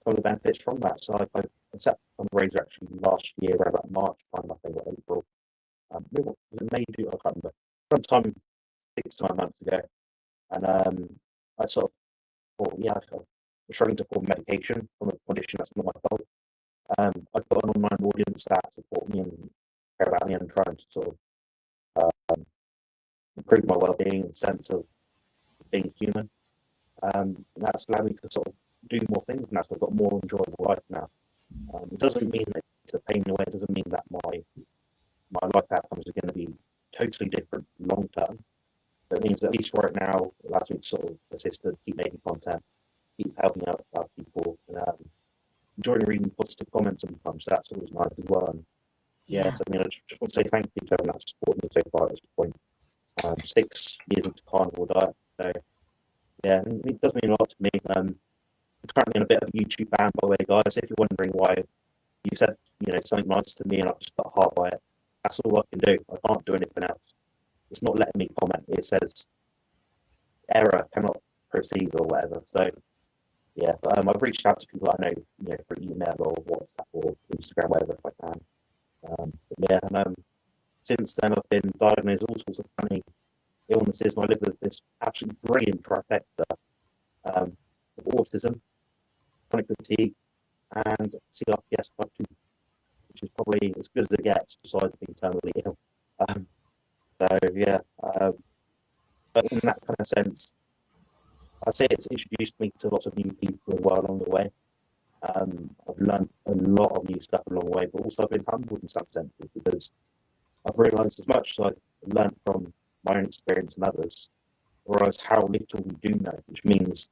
[SPEAKER 3] some of the benefits from that. So I've I set a fundraiser actually last year, around about March time, I think, or April. Was it May? I can't remember. Sometime 6 to 9 months ago, and I sort of thought, yeah, I was struggling to afford medication from a condition that's not my fault. I've got an online audience that support me and care about me and trying to sort of improve my well-being and sense of being human. And that's allowed me to sort of do more things, and that's I've got a more enjoyable life now. It doesn't mean that the pain away. It doesn't mean that my life outcomes are going to be totally different long term. But it means that at least right now, it allows me to sort of persist and keep making content, keep helping out other people, and enjoying reading positive comments sometimes. So that's always nice as well. And yes, I mean, I just want to say thank you to everyone that's supported me so far at this point. 6 years into carnivore diet, so yeah, it does mean a lot to me. I'm currently on a bit of a YouTube ban, by the way, guys. If you're wondering why you said something nice to me and I've just got a heart by it, that's all I can do. I can't do anything else. It's not letting me comment. It says error, cannot proceed or whatever. So yeah, but, I've reached out to people I know, for email or WhatsApp or Instagram, whatever, if I can. But yeah, and since then I've been diagnosed with all sorts of funny illnesses, and I live with this absolutely brilliant trifecta of autism, chronic fatigue, and CRPS type 2, which is probably as good as it gets besides being terminally ill. So yeah, but in that kind of sense, I'd say it's introduced me to lots of new people as well along the way. I've learned a lot of new stuff along the way, but also I've been humbled in some senses because I've realised as much as I've learned from my own experience and others, I realise how little we do know, which means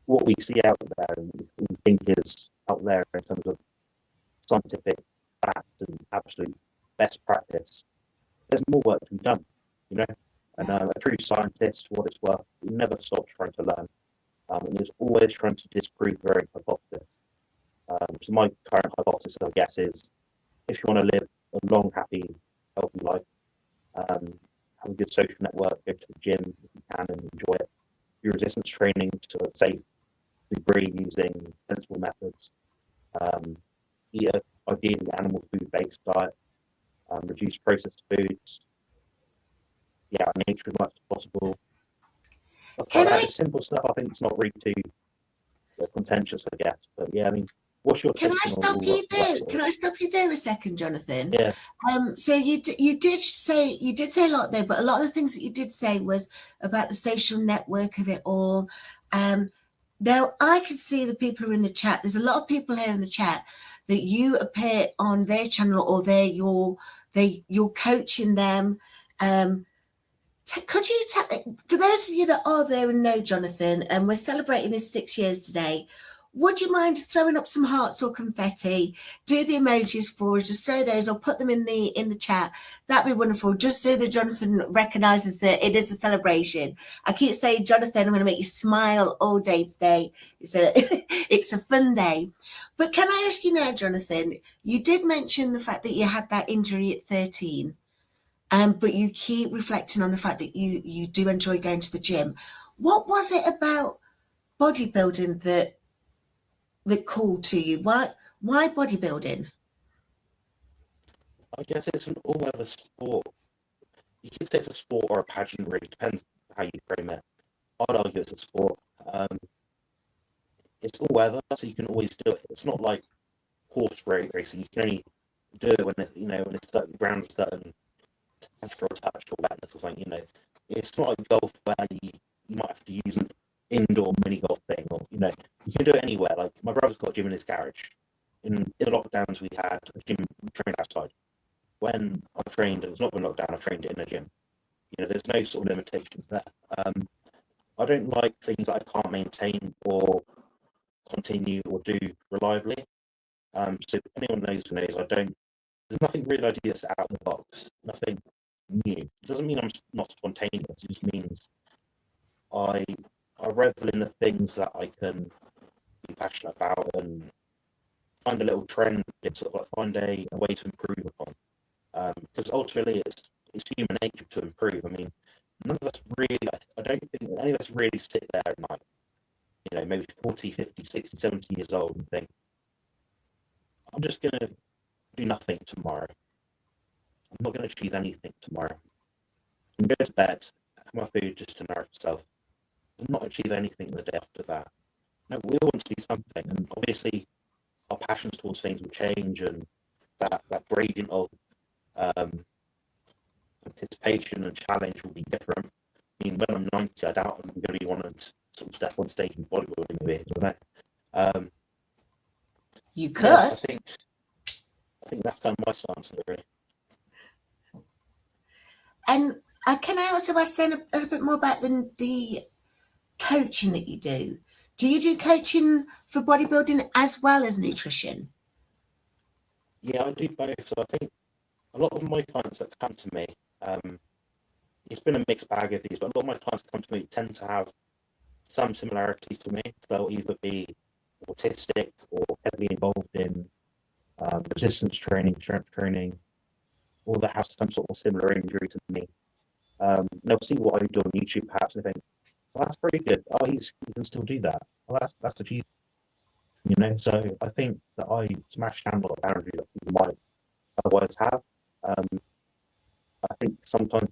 [SPEAKER 3] what we see out there and we think is out there in terms of scientific facts and absolute best practice, there's more work to be done, and a true scientist, for what it's worth, he never stops trying to learn, and is always trying to disprove their own hypothesis. So my current hypothesis, I guess, is if you want to live a long, happy, healthy life, have a good social network, go to the gym if you can and enjoy it, do resistance training to a safe degree using sensible methods, eat a ideally animal food-based diet, reduce processed foods, nature as much as possible. It's simple stuff. I think it's not really too contentious, I guess. But yeah, I mean, what's your
[SPEAKER 2] Can I stop you there? Can I stop you there a second, Jonathan?
[SPEAKER 3] Yeah.
[SPEAKER 2] So you did say a lot there, but a lot of the things that you did say was about the social network of it all. Now I can see the people who are in the chat. There's a lot of people here in the chat that you appear on their channel, or you're coaching them. Could you tell, for those of you that are there and know Jonathan, and we're celebrating his 6 years today, would you mind throwing up some hearts or confetti? Do the emojis for us, just throw those or put them in the chat. That'd be wonderful, just so that Jonathan recognises that it is a celebration. I keep saying, Jonathan, I'm going to make you smile all day today. It's a fun day. But can I ask you now, Jonathan, you did mention the fact that you had that injury at 13. But you keep reflecting on the fact that you do enjoy going to the gym. What was it about bodybuilding that called to you? Why bodybuilding?
[SPEAKER 1] I guess it's an all-weather sport. You could say it's a sport or a pageant, really. Depends how you frame it. I'd argue it's a sport. It's all-weather, so you can always do it. It's not like horse racing. You can only do it when it's certain ground, certain temperature or touch or wetness or something. It's not like golf where you might have to use an indoor mini golf thing, or you can do it anywhere. Like my brother's got a gym in his garage. In the lockdowns, we had a gym trained outside. When I trained, and it's not been lockdown, I trained in a gym. There's no sort of limitations there. I don't like things that I can't maintain or continue or do reliably. So anyone knows who knows, there's nothing really I do that's out of the box, nothing new. It doesn't mean I'm not spontaneous, it just means I revel in the things that I can be passionate about and find a little trend, sort of like find a way to improve upon. Because ultimately it's human nature to improve. I mean, none of us really, I don't think any of us really sit there at night, maybe 40, 50, 60, 70 years old and think, I'm just going to do nothing tomorrow. I'm not going to achieve anything tomorrow. I'm going to go to bed, have my food just to nourish myself, and not achieve anything the day after that. No, we all want to do something, and obviously our passions towards things will change, and that gradient of anticipation and challenge will be different. I mean, when I'm 90, I doubt I'm going to be wanting to sort of step on stage in bodybuilding with it, don't I?
[SPEAKER 2] You could.
[SPEAKER 1] Yeah, I think that's kind of my stance, really.
[SPEAKER 2] And can I also ask then a little bit more about the coaching that you do? Do you do coaching for bodybuilding as well as nutrition?
[SPEAKER 1] Yeah, I do both. So I think a lot of my clients that come to me, it's been a mixed bag of these, but a lot of my clients that come to me tend to have some similarities to me. They'll either be autistic or heavily involved in resistance training, strength training, or they have some sort of similar injury to me. They'll see what I do on YouTube perhaps and they think, well, that's pretty good. Oh, he can still do that. Well, that's achievable. You know, so I think that I smash down a lot of boundaries that people might otherwise have. I think sometimes,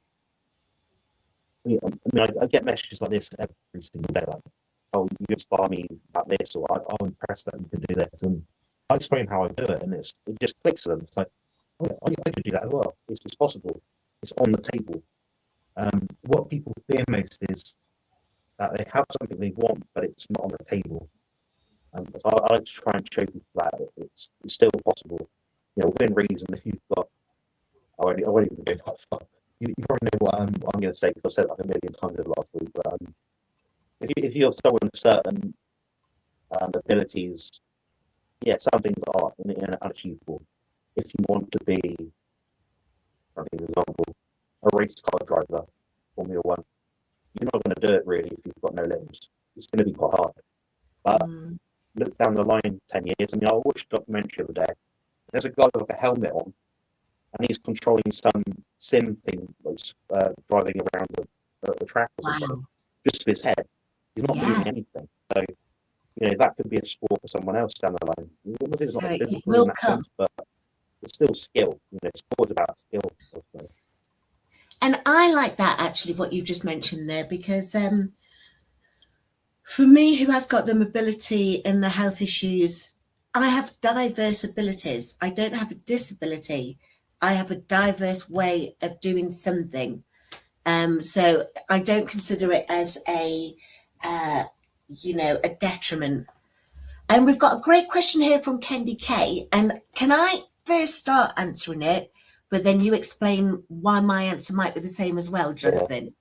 [SPEAKER 1] I get messages like this every single day, like, oh, you inspire me about this, or I'm impressed that you can do this, and I explain how I do it, and it just clicks to them. It's like, oh, yeah, I could do that as well. It's possible. It's on the table. What people fear most is that they have something they want, but it's not on the table. So I like to try and show people that it's still possible. You know, within reason. If you've got, I won't even go that far. You probably know what I'm going to say because I've said it like a million times over last week. But if you're someone with certain abilities, yeah, some things are unachievable. If you want to be, for example, a race car driver, Formula One, you're not going to do it really if you've got no limbs. It's going to be quite hard. But look down the line 10 years. I mean, I watched a documentary the other day. There's a guy with a helmet on, and he's controlling some sim thing, like driving around the track or something, just with his head. He's not doing anything. So, you know, that could be a sport for someone else down the line. It's not physical in that sense, but it's still skill. You know, sport's about skill. Also.
[SPEAKER 2] And I like that, actually, what you just mentioned there, because for me, who has got the mobility and the health issues, I have diverse abilities. I don't have a disability. I have a diverse way of doing something. So I don't consider it as a detriment. And we've got a great question here from Kendi K. And can I first start answering it, but then you explain why my answer might be the same as well, Jonathan? Yeah.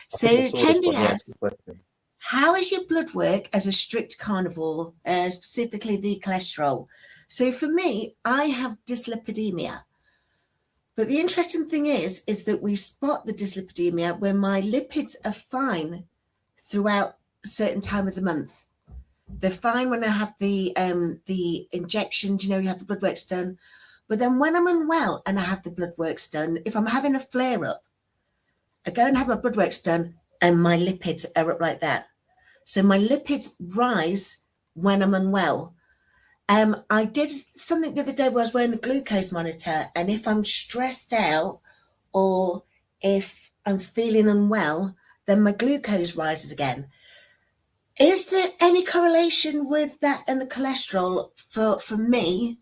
[SPEAKER 2] So Kendi asks, how is your blood work as a strict carnivore, specifically the cholesterol? So for me, I have dyslipidemia. But the interesting thing is that we spot the dyslipidemia when my lipids are fine throughout a certain time of the month. They're fine when I have the injections, you have the blood works done. But then when I'm unwell and I have the blood works done, if I'm having a flare-up, I go and have my blood works done and my lipids are up like that. So my lipids rise when I'm unwell. I did something the other day where I was wearing the glucose monitor, and if I'm stressed out or if I'm feeling unwell, then my glucose rises again. Is there any correlation with that and the cholesterol for me,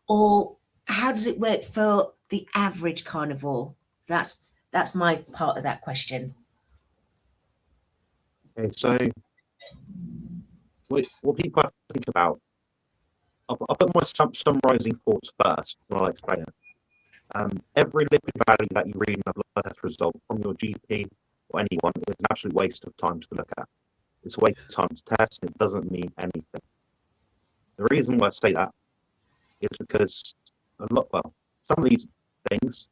[SPEAKER 2] or how does it work for the average carnivore? That's my part of that question.
[SPEAKER 3] Okay, so what people have to think about, I'll put my summarizing thoughts first and I'll explain it. Every lipid value that you read in a blood test result from your GP or anyone is an absolute waste of time to look at. It's a waste of time to test, and it doesn't mean anything. The reason why I say that is because some of these things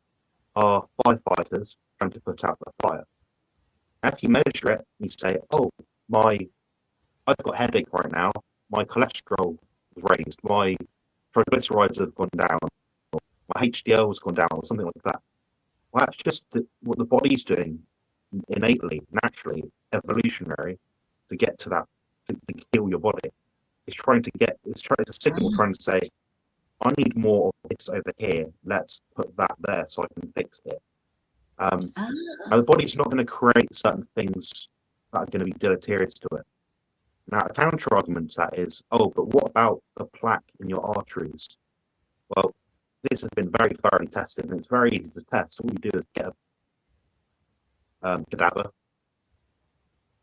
[SPEAKER 3] are firefighters trying to put out the fire. And if you measure it, you say, oh, I've got a headache right now, my cholesterol was raised, my triglycerides have gone down, or my HDL has gone down, or something like that. Well, that's just what the body's doing innately, naturally, evolutionary, to get to that, to heal your body. It's a signal trying to say, I need more of this over here. Let's put that there so I can fix it. Now the body's not going to create certain things that are going to be deleterious to it. Now, a counter argument to that is, oh, but what about the plaque in your arteries? Well, this has been very thoroughly tested, and it's very easy to test. All you do is get a cadaver,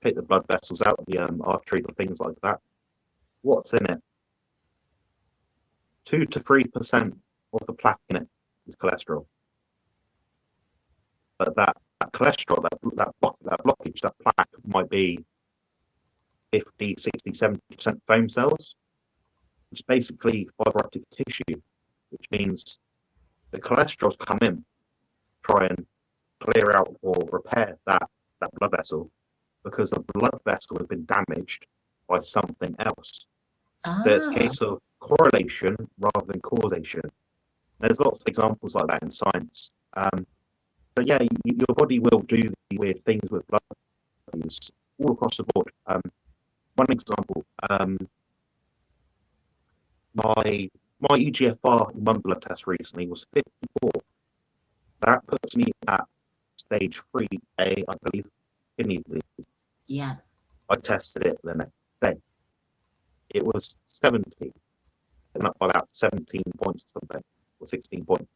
[SPEAKER 3] take the blood vessels out of the arteries and things like that. What's in it? 2 to 3% of the plaque in it is cholesterol. But that cholesterol, that blockage, that plaque might be 50, 60, 70% foam cells, which is basically fiber optic tissue, which means the cholesterol's come in, try and clear out or repair that blood vessel, because the blood vessel has been damaged by something else. So it's a case of correlation rather than causation. There's lots of examples like that in science. But yeah, your body will do the weird things with blood values all across the board. One example, my EGFR in one blood test recently was 54. That puts me at stage 3A, I believe, kidney disease.
[SPEAKER 2] Yeah.
[SPEAKER 3] I tested it the next day. It was 70, and up by about 17 points or something, or 16 points.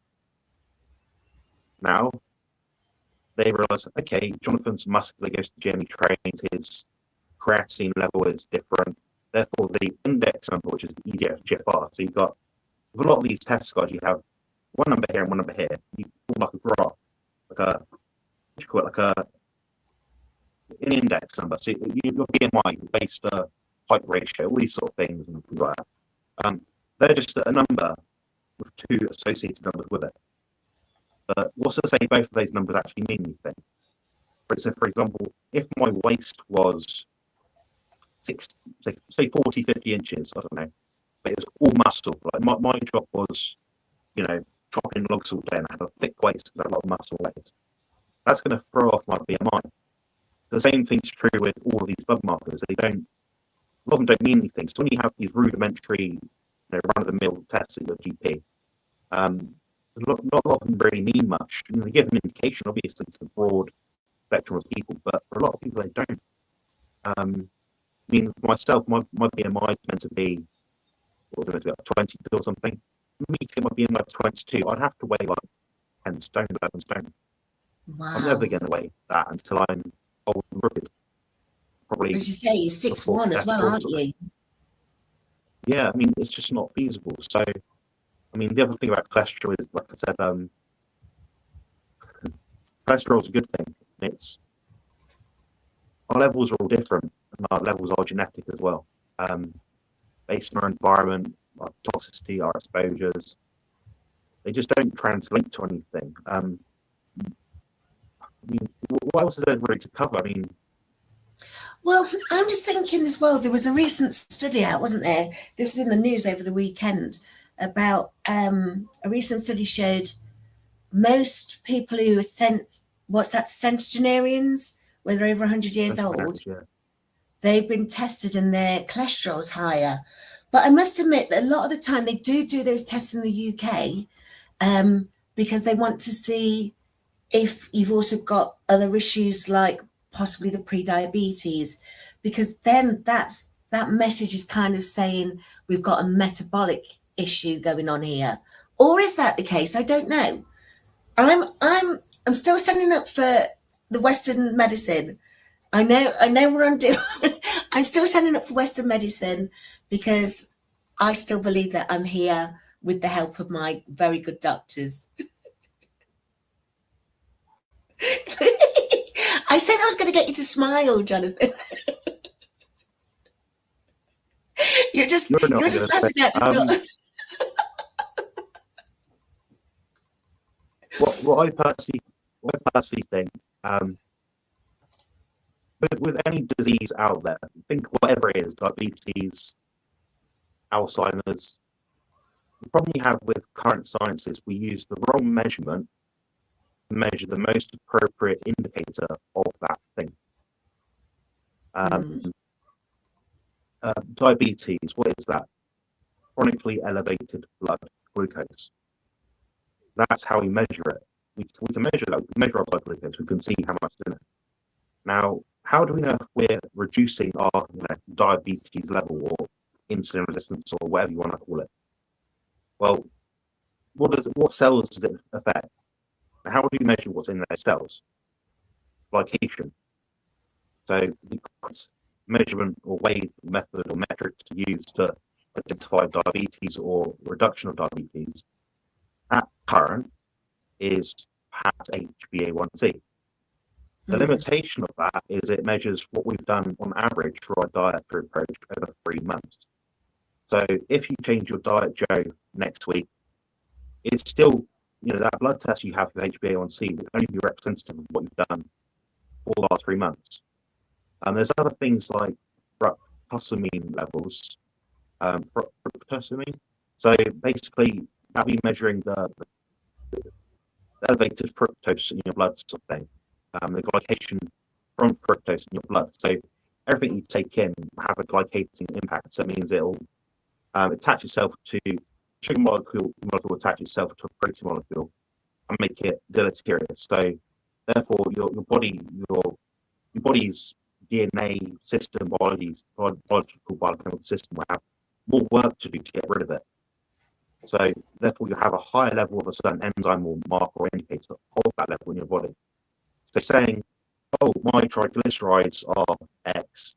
[SPEAKER 3] Now, they realise, okay, Jonathan's muscular, goes to the gym, he trains, his creatine level is different. Therefore, the index number, which is the EGFR, so you've got, with a lot of these test scores, you have one number here and one number here. You pull like a graph, like an index number. So your BMI, based height ratio, all these sort of things and things like that. They're just a number with 2 associated numbers with it. But what's to say both of those numbers actually mean anything? So, for example, if my waist was 40, 50 inches, I don't know, but it was all muscle. Like my job was, chopping logs all day, and I had a thick waist because I had a lot of muscle waist. That's going to throw off my BMI. The same thing's true with all of these blood markers. A lot of them don't mean anything. So when you have these rudimentary, run-of-the-mill tests at your GP, not a lot of them really mean much. They give an indication, obviously, to the broad spectrum of people, but for a lot of people, they don't. For myself, my BMI is meant to be, 22 or something. For me to get my BMI 22, I'd have to weigh like 10 stone, 11 stone.
[SPEAKER 2] Wow.
[SPEAKER 3] I'm never going to weigh that until I'm old and rugged. Probably.
[SPEAKER 2] As you say, you're 6'1" as well, aren't you?
[SPEAKER 3] Yeah, it's just not feasible. So, the other thing about cholesterol is, like I said, cholesterol is a good thing. Our levels are all different, and our levels are genetic as well. Based on our environment, our toxicity, our exposures, they just don't translate to anything. What else is there really to cover?
[SPEAKER 2] Well, I'm just thinking as well, there was a recent study out, wasn't there? This was in the news over the weekend about a recent study showed most people who are centenarians, where they're over 100 years old,
[SPEAKER 3] yeah.
[SPEAKER 2] They've been tested and their cholesterol's higher. But I must admit that a lot of the time they do those tests in the UK because they want to see if you've also got other issues like possibly the pre-diabetes, because then that message is kind of saying we've got a metabolic issue going on here. Or is that the case? I don't know. I'm still standing up for the Western medicine. I know we're on I'm still standing up for Western medicine because I still believe that I'm here with the help of my very good doctors. I said I was going to get you to smile, Jonathan. You're just laughing at the
[SPEAKER 3] What I personally think, with any disease out there, think whatever it is, diabetes, Alzheimer's, the problem you have with current science is we use the wrong measurement to measure the most appropriate indicator of that thing. Diabetes, what is that? Chronically elevated blood glucose. That's how we measure it. We can measure that. We can measure our blood glucose. We can see how much is in it. Now, how do we know if we're reducing our diabetes level or insulin resistance or whatever you want to call it? Well, what cells does it affect? How do you measure what's in those cells? Glycation. So the measurement or weight method or metric to use to identify diabetes or reduction of diabetes at current is perhaps HbA1c. The limitation of that is it measures what we've done on average for our dietary approach over 3 months. So if you change your diet, Joe, next week, it's still, that blood test you have for HbA1c will only be representative of what you've done for the last 3 months. There's other things like fructosamine levels, fructosamine. So basically, that'll be measuring the elevated fructose in your blood sort of thing. The glycation from fructose in your blood. So everything you take in will have a glycating impact. So it means it'll attach itself to sugar molecule attach itself to a protein molecule and make it deleterious. So therefore, your body's DNA system, biological biochemical system will have more work to do to get rid of it. So therefore, you have a higher level of a certain enzyme or marker or indicator of that level in your body. So saying, oh, my triglycerides are X,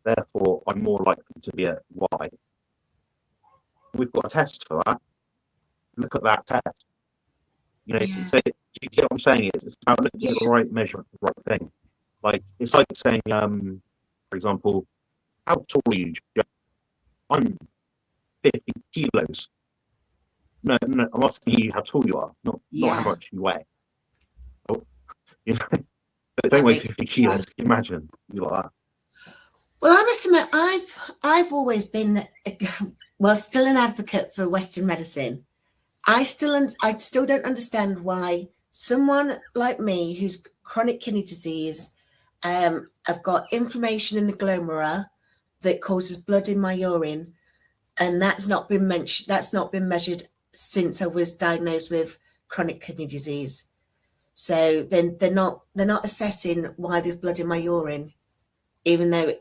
[SPEAKER 3] therefore I'm more likely to be at Y. We've got a test for that. Look at that test. So, do you get what I'm saying? It's about looking at the right measurement, the right thing. Like, it's like saying, for example, how tall are you? I'm 50 kilos. No, I'm asking you how tall you are, not how much you weigh. Oh, but don't weigh 50 kilos. Can you imagine you like that?
[SPEAKER 2] Well, I must admit, I've always been, still an advocate for Western medicine. I still don't understand why someone like me who's chronic kidney disease, I've got inflammation in the glomerula that causes blood in my urine, and that's not been mentioned. That's not been measured since I was diagnosed with chronic kidney disease. So then they're not assessing why there's blood in my urine, even though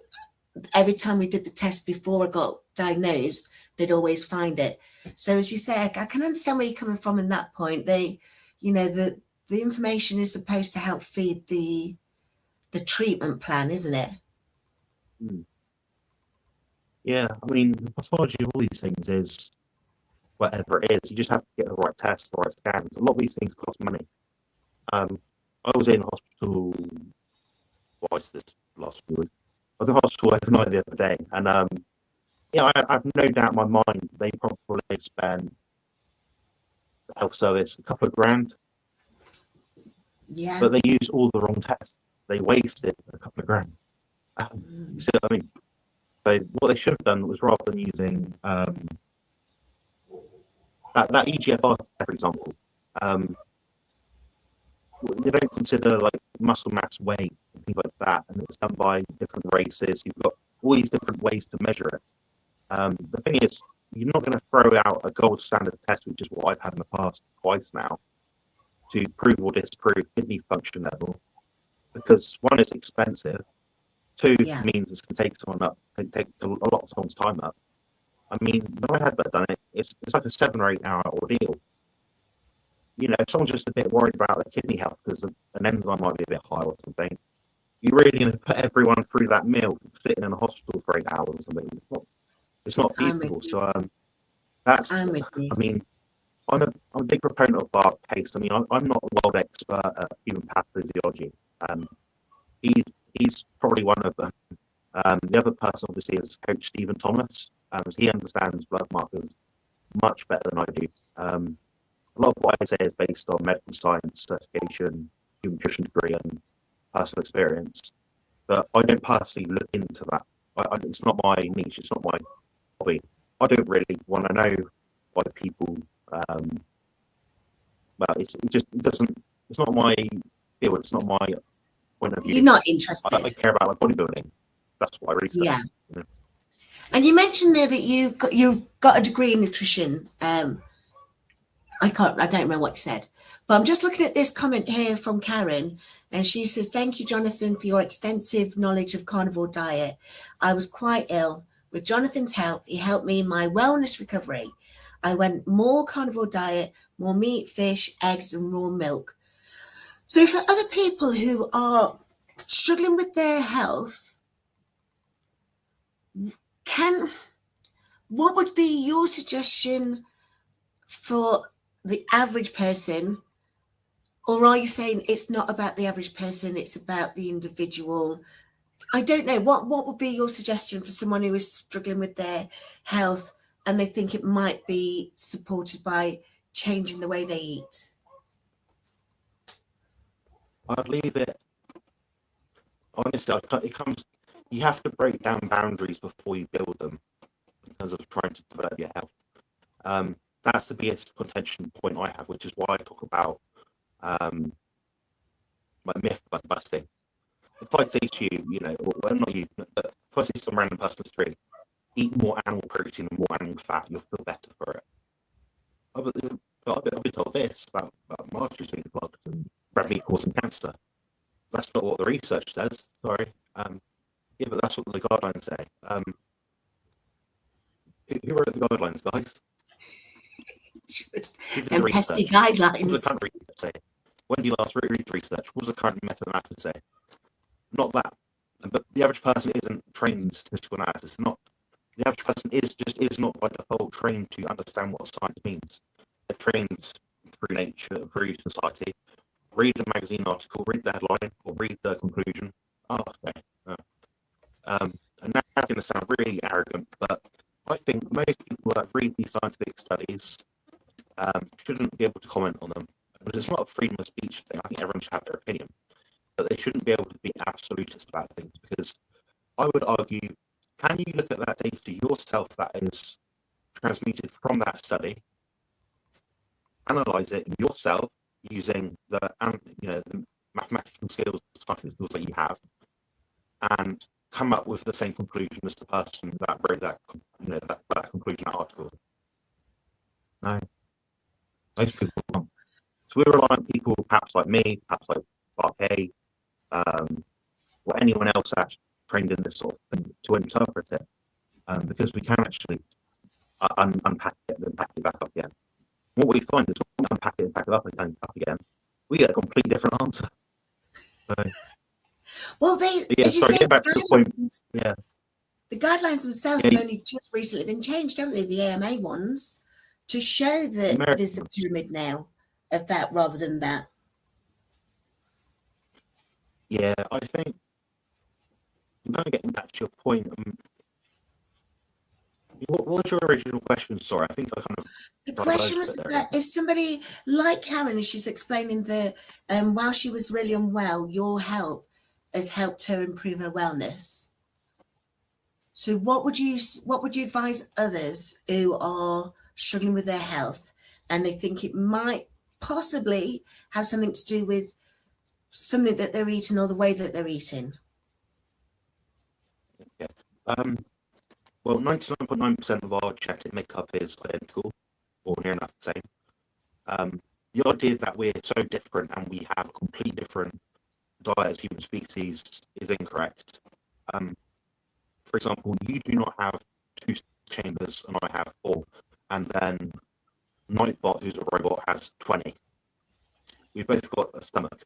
[SPEAKER 2] every time we did the test before I got diagnosed, they'd always find it. So as you say, I can understand where you're coming from in that point. The information is supposed to help feed the treatment plan, isn't it?
[SPEAKER 3] Yeah, I mean, the pathology of all these things is whatever it is. You just have to get the right tests, the right scans. A lot of these things cost money. I was in hospital twice this last week. I was in hospital overnight the other day, and I have no doubt in my mind they probably spent the health service a couple of grand.
[SPEAKER 2] Yeah.
[SPEAKER 3] But they used all the wrong tests. They wasted a couple of grand. You see what I mean? So what they should have done was, rather than using that EGFR, for example, they don't consider like muscle mass, weight, and things like that, and it's done by different races. You've got all these different ways to measure it. The thing is, you're not going to throw out a gold standard test, which is what I've had in the past twice now, to prove or disprove kidney function level, because one, is expensive. Two, means it's going to take a lot of someone's time up. I mean, when I had that done, it's like a 7 or 8 hour ordeal. If someone's just a bit worried about their kidney health because an enzyme might be a bit high or something, you're really going to put everyone through that meal, sitting in a hospital for 8 hours or something. It's not feasible. So that's. I mean, I'm a big proponent of Bart Case. I mean, I'm not a world expert at human pathophysiology. He's probably one of them. The other person, obviously, is Coach Stephen Thomas. He understands blood markers much better than I do. A lot of what I say is based on medical science, certification, human nutrition degree, and personal experience. But I don't personally look into that. It's not my niche. It's not my hobby. I don't really want to know why people. But it doesn't. It's not my field. It's not my point of view.
[SPEAKER 2] You're not interested.
[SPEAKER 3] I care about like bodybuilding. That's what I research.
[SPEAKER 2] Yeah. And you mentioned there that you got a degree in nutrition. I don't remember what you said, but I'm just looking at this comment here from Karen, and she says, "Thank you, Jonathan, for your extensive knowledge of carnivore diet. I was quite ill. With Jonathan's help, he helped me in my wellness recovery. I went more carnivore diet, more meat, fish, eggs, and raw milk." So for other people who are struggling with their health, what would be your suggestion for the average person? Or are you saying it's not about the average person, it's about the individual? I don't know. What would be your suggestion for someone who is struggling with their health and they think it might be supported by changing the way they eat?
[SPEAKER 1] I'd leave it. Honestly, you have to break down boundaries before you build them in terms of trying to develop your health. That's the biggest contention point I have, which is why I talk about like myth busting. If I say to you, well, not you, but if I say some random person on the street, eat more animal protein and more animal fat, you'll feel better for it. I've been told this about margarine being blocked and red meat causing cancer. That's not what the research says. Sorry. Yeah, but that's what the guidelines say. Who wrote the guidelines, guys?
[SPEAKER 2] Them pesky guidelines.
[SPEAKER 1] What does the current research say? When do you last read research? What does the current meta-analysis say? Not that. But the average person isn't trained in statistical analysis. The average person is not by default trained to understand what science means. They're trained through nature, through society. Read a magazine article, read the headline, or read the conclusion. Oh, okay. And that's going to sound really arrogant, but I think most people that read these scientific studies shouldn't be able to comment on them. But it's not a freedom of speech thing. I think everyone should have their opinion. But they shouldn't be able to be absolutist about things, because I would argue, can you look at that data yourself that is transmuted from that study, analyze it yourself using the mathematical skills, scientific skills that you have, and come up with the same conclusion as the person that wrote that conclusion, that article? No, most people don't. So we rely on people, perhaps like me, perhaps like Barkay, or anyone else that's trained in this sort of thing, to interpret it, because we can actually unpack it and pack it back up again. What we find is when we unpack it and pack it up again, we get a completely different answer.
[SPEAKER 2] Well,
[SPEAKER 1] get back to the point. Yeah,
[SPEAKER 2] the guidelines themselves have only just recently been changed, haven't they? The AMA ones, to show that there's the pyramid now of that rather than that.
[SPEAKER 1] Yeah, I think I'm kind of getting back to your point. What was your original question? Sorry, I think I kind of.
[SPEAKER 2] The question was that if somebody like Karen, she's explaining that while she was really unwell, your help has helped her improve her wellness. So what would you advise others who are struggling with their health and they think it might possibly have something to do with something that they're eating or the way that they're eating?
[SPEAKER 1] Yeah. Well, 99.9% of our genetic makeup is identical, or near enough the same. The idea that we're so different and we have a completely different diet as human species is incorrect. For example, you do not have 2 chambers and I have 4, and then Nightbot, who's a robot, has 20. We've both got a stomach.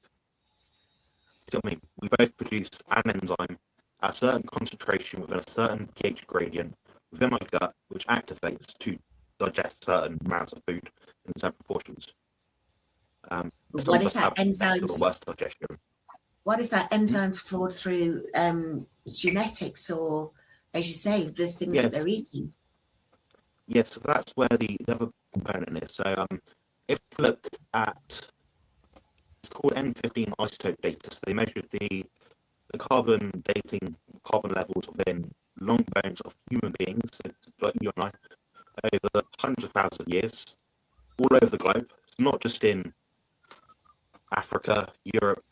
[SPEAKER 1] You know what I mean? We both produce an enzyme at a certain concentration within a certain pH gradient within our gut, which activates to digest certain amounts of food in certain proportions.
[SPEAKER 2] What if that enzyme's
[SPEAKER 1] What
[SPEAKER 2] if that enzyme's flawed through genetics, or, as you say, the things that they're eating?
[SPEAKER 1] Yes, so that's where the other component is. So if you look at, it's called N15 isotope data. So they measured the carbon levels within long bones of human beings, so like you and I, over hundreds of thousands of years, all over the globe, not just in Africa, Europe,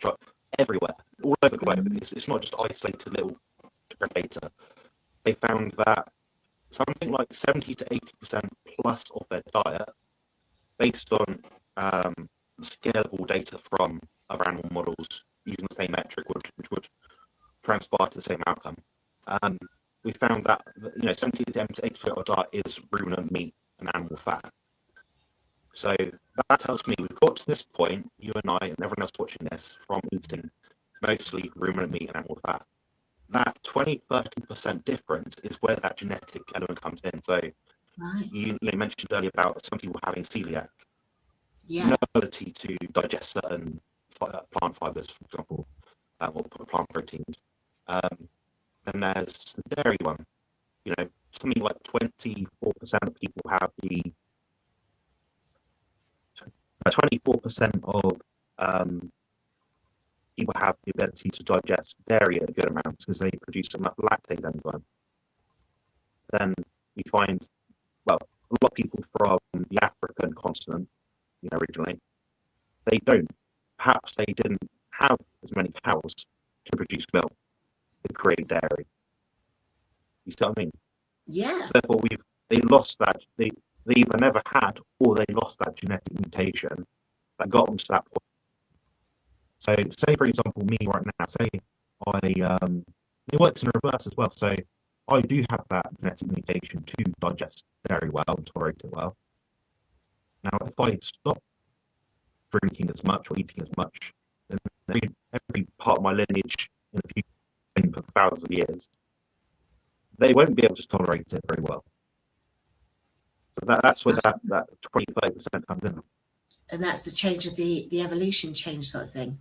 [SPEAKER 1] everywhere, all over the globe. It's not just isolated little data. They found that something like 70 to 80% plus of their diet based on scalable data from other animal models using the same metric, which would transpire to the same outcome. We found that 70 to 80% of our diet is ruminant meat and animal fat. So that tells me we've got to this point, you and I and everyone else watching this, from eating mostly ruminant meat and animal fat. That 20-30% difference is where that genetic element comes in. So you mentioned earlier about some people having celiac, no ability to digest certain plant fibers, for example, or plant proteins. And there's the dairy one. Something like 24% of people have 24% of people have the ability to digest dairy at good amounts because they produce enough lactase enzyme. Then we find, well, a lot of people from the African continent, originally, they don't. Perhaps they didn't have as many cows to produce milk to create dairy. You see what I mean?
[SPEAKER 2] Yeah.
[SPEAKER 1] So therefore, they lost that. They either never had or they lost that genetic mutation that got them to that point. So, say for example, me right now, say it works in reverse as well. So, I do have that genetic mutation to digest dairy well and tolerate it well. Now, if I stop drinking as much or eating as much, then every part of my lineage in the future, for thousands of years, they won't be able to tolerate it very well. So that's where that 20-30% comes in.
[SPEAKER 2] And that's the change of the evolution change sort of thing.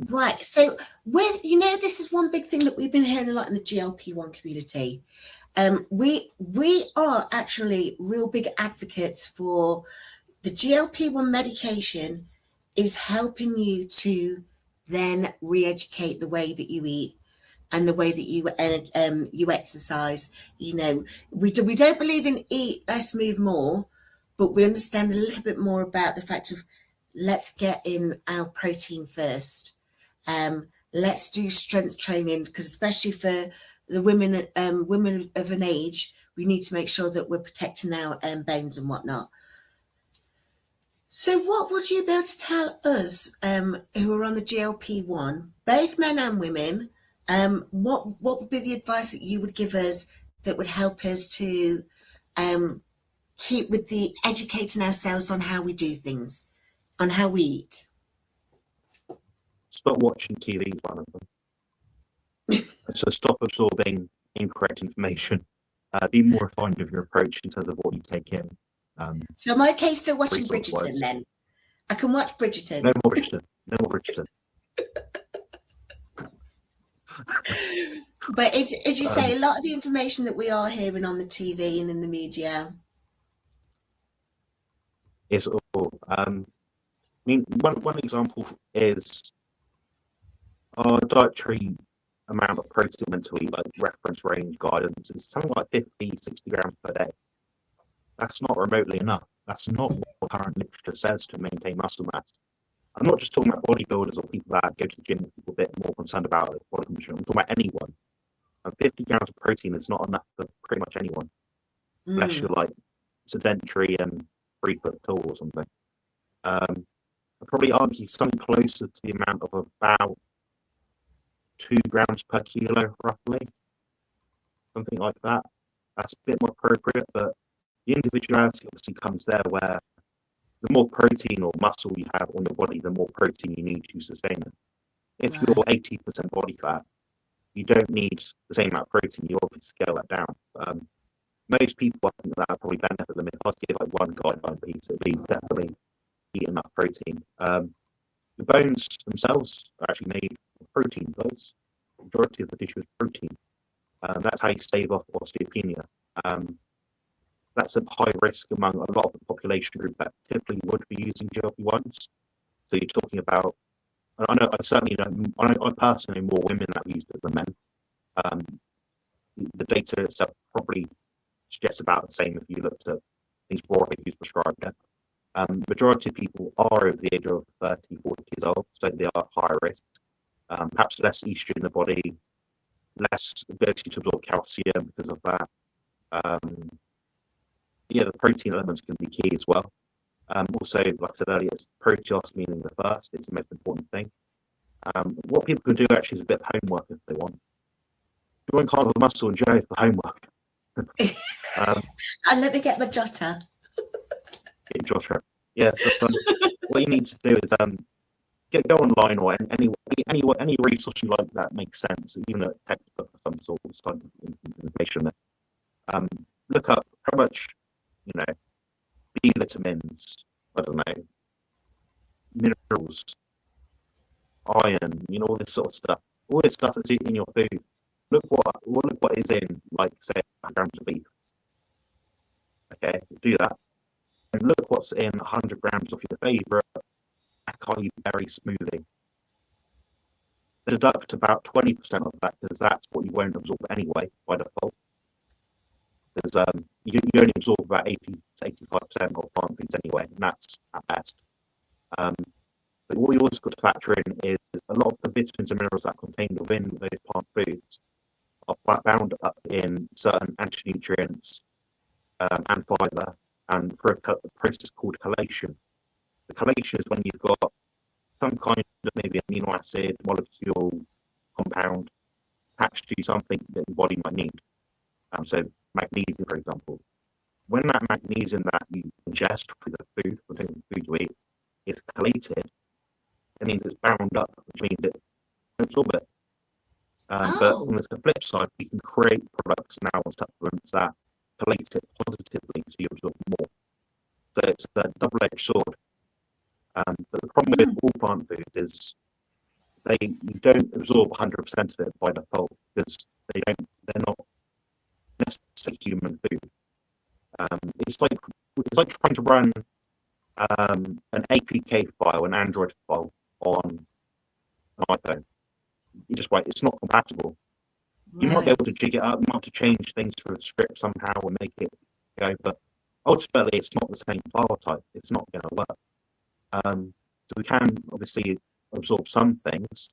[SPEAKER 2] Right. So this is one big thing that we've been hearing a lot in the GLP-1 community. We are actually real big advocates for the GLP-1 medication is helping you to then re-educate the way that you eat and the way that you exercise. We don't believe in eat less, move more, but we understand a little bit more about the fact of let's get in our protein first. Let's do strength training, because especially for the women of an age, we need to make sure that we're protecting our bones and whatnot. So what would you be able to tell us who are on the GLP-1, both men and women, what would be the advice that you would give us that would help us to keep with the educating ourselves on how we do things, on how we eat?
[SPEAKER 1] Stop watching TV is one of them. So stop absorbing incorrect information. Be more refined of your approach in terms of what you take in.
[SPEAKER 2] So am I okay still watching Bridgerton then? I can watch Bridgerton.
[SPEAKER 1] No more Bridgerton. No more Bridgerton.
[SPEAKER 2] But as you say, a lot of the information that we are hearing on the TV and in the media
[SPEAKER 1] is all. One example is our dietary amount of protein meant to eat, like reference range guidance, is something like 50-60 grams per day. That's not remotely enough. That's not what current literature says to maintain muscle mass. I'm not just talking about bodybuilders or people that go to the gym, people a bit more concerned about body composition. I'm talking about anyone. And 50 grams of protein is not enough for pretty much anyone, unless you're like sedentary and 3 foot tall or something. I'd probably argue something closer to the amount of about 2 grams per kilo, roughly. Something like that. That's a bit more appropriate, but the individuality obviously comes there where the more protein or muscle you have on your body, the more protein you need to sustain it. If you're 80% body fat, you don't need the same amount of protein. You obviously scale that down. Most people, I think that would probably benefit them. If I was to give like one guideline piece, it would be definitely eat enough protein. The bones themselves are actually made of protein. The majority of the tissue is protein. That's how you stave off osteopenia. That's a high risk among a lot of the population group that typically would be using GLP-1s. So you're talking about, I personally know more women that use it than men. The data itself probably suggests about the same if you looked at things broadly who's prescribed it. Majority of people are over the age of 30, 40 years old, so they are higher risk. Perhaps less estrogen in the body, less ability to absorb calcium because of that. The protein elements can be key as well.
[SPEAKER 3] Also, like I said earlier, it's proteos, meaning the first. It's the most important thing. What people can do actually is a bit of homework if they want. Join Carnival Muscle and Joe for homework.
[SPEAKER 2] And let me get my jotter.
[SPEAKER 3] Joshua. Yeah, so what you need to do is go online or any resource you like that makes sense, even a textbook of some sort of information. Look up how much, B vitamins, I don't know, minerals, iron, all this sort of stuff. All this stuff that's in your food. Look what is in, like, say, grams of beef. Okay, do that. And look what's in 100 grams of your favourite acai berry smoothie. Deduct about 20% of that, because that's what you won't absorb anyway by default. Because you only absorb about 80 to 85% of plant foods anyway, and that's at best. But what you also got to factor in is a lot of the vitamins and minerals that are contained within those plant foods are bound up in certain anti-nutrients and fibre, and for a process called chelation. The chelation is when you've got some kind of maybe amino acid, molecule, compound attached to something that your body might need. So magnesium, for example. When that magnesium that you ingest through the food, within the food you eat, is chelated, it means it's bound up, which means it absorbs it. But on the flip side, you can create products now and supplements that chelate it positively so you absorb more. So it's a double-edged sword. But the problem with all plant foods is you don't absorb 100% of it by default, because they're not necessarily human food. It's like trying to run an APK file, an Android file, on an iPhone. It's not compatible. You might be able to jig it up, you might have to change things through a script somehow and make it go, but ultimately it's not the same file type. It's not going to work. So we can obviously absorb some things.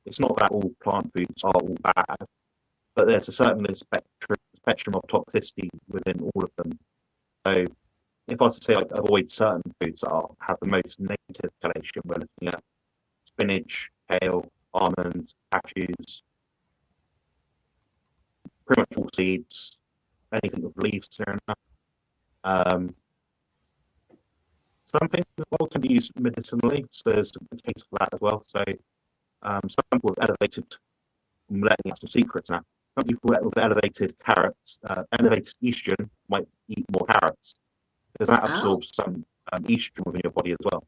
[SPEAKER 3] It's not that all plant foods are all bad, but there's a certain spectrum of toxicity within all of them. So if I was to say avoid certain foods that have the most negative chelation, we're looking at spinach, kale, almonds, cashews, pretty much all seeds, anything with leaves here and there. Some things can be used medicinally, so there's a case for that as well. So some people with elevated, I'm letting out some secrets now. Some people with elevated elevated estrogen might eat more carrots, because that absorbs some estrogen within your body as well.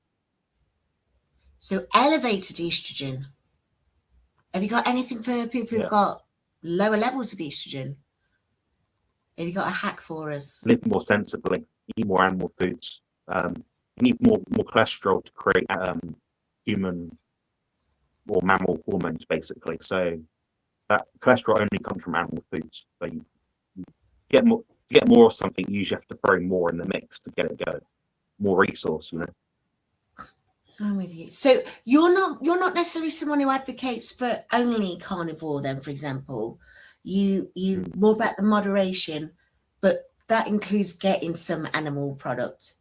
[SPEAKER 2] So elevated estrogen. Have you got anything for people who've got lower levels of estrogen? Have you got a hack for us?
[SPEAKER 3] Live more sensibly, eat more animal foods. You need more cholesterol to create human or mammal hormones, basically. So that cholesterol only comes from animal foods. So you get more of something, you usually have to throw more in the mix to get it going. More resource,
[SPEAKER 2] I'm with you. So you're not necessarily someone who advocates for only carnivore, then, for example. You more about the moderation, but that includes getting some animal product.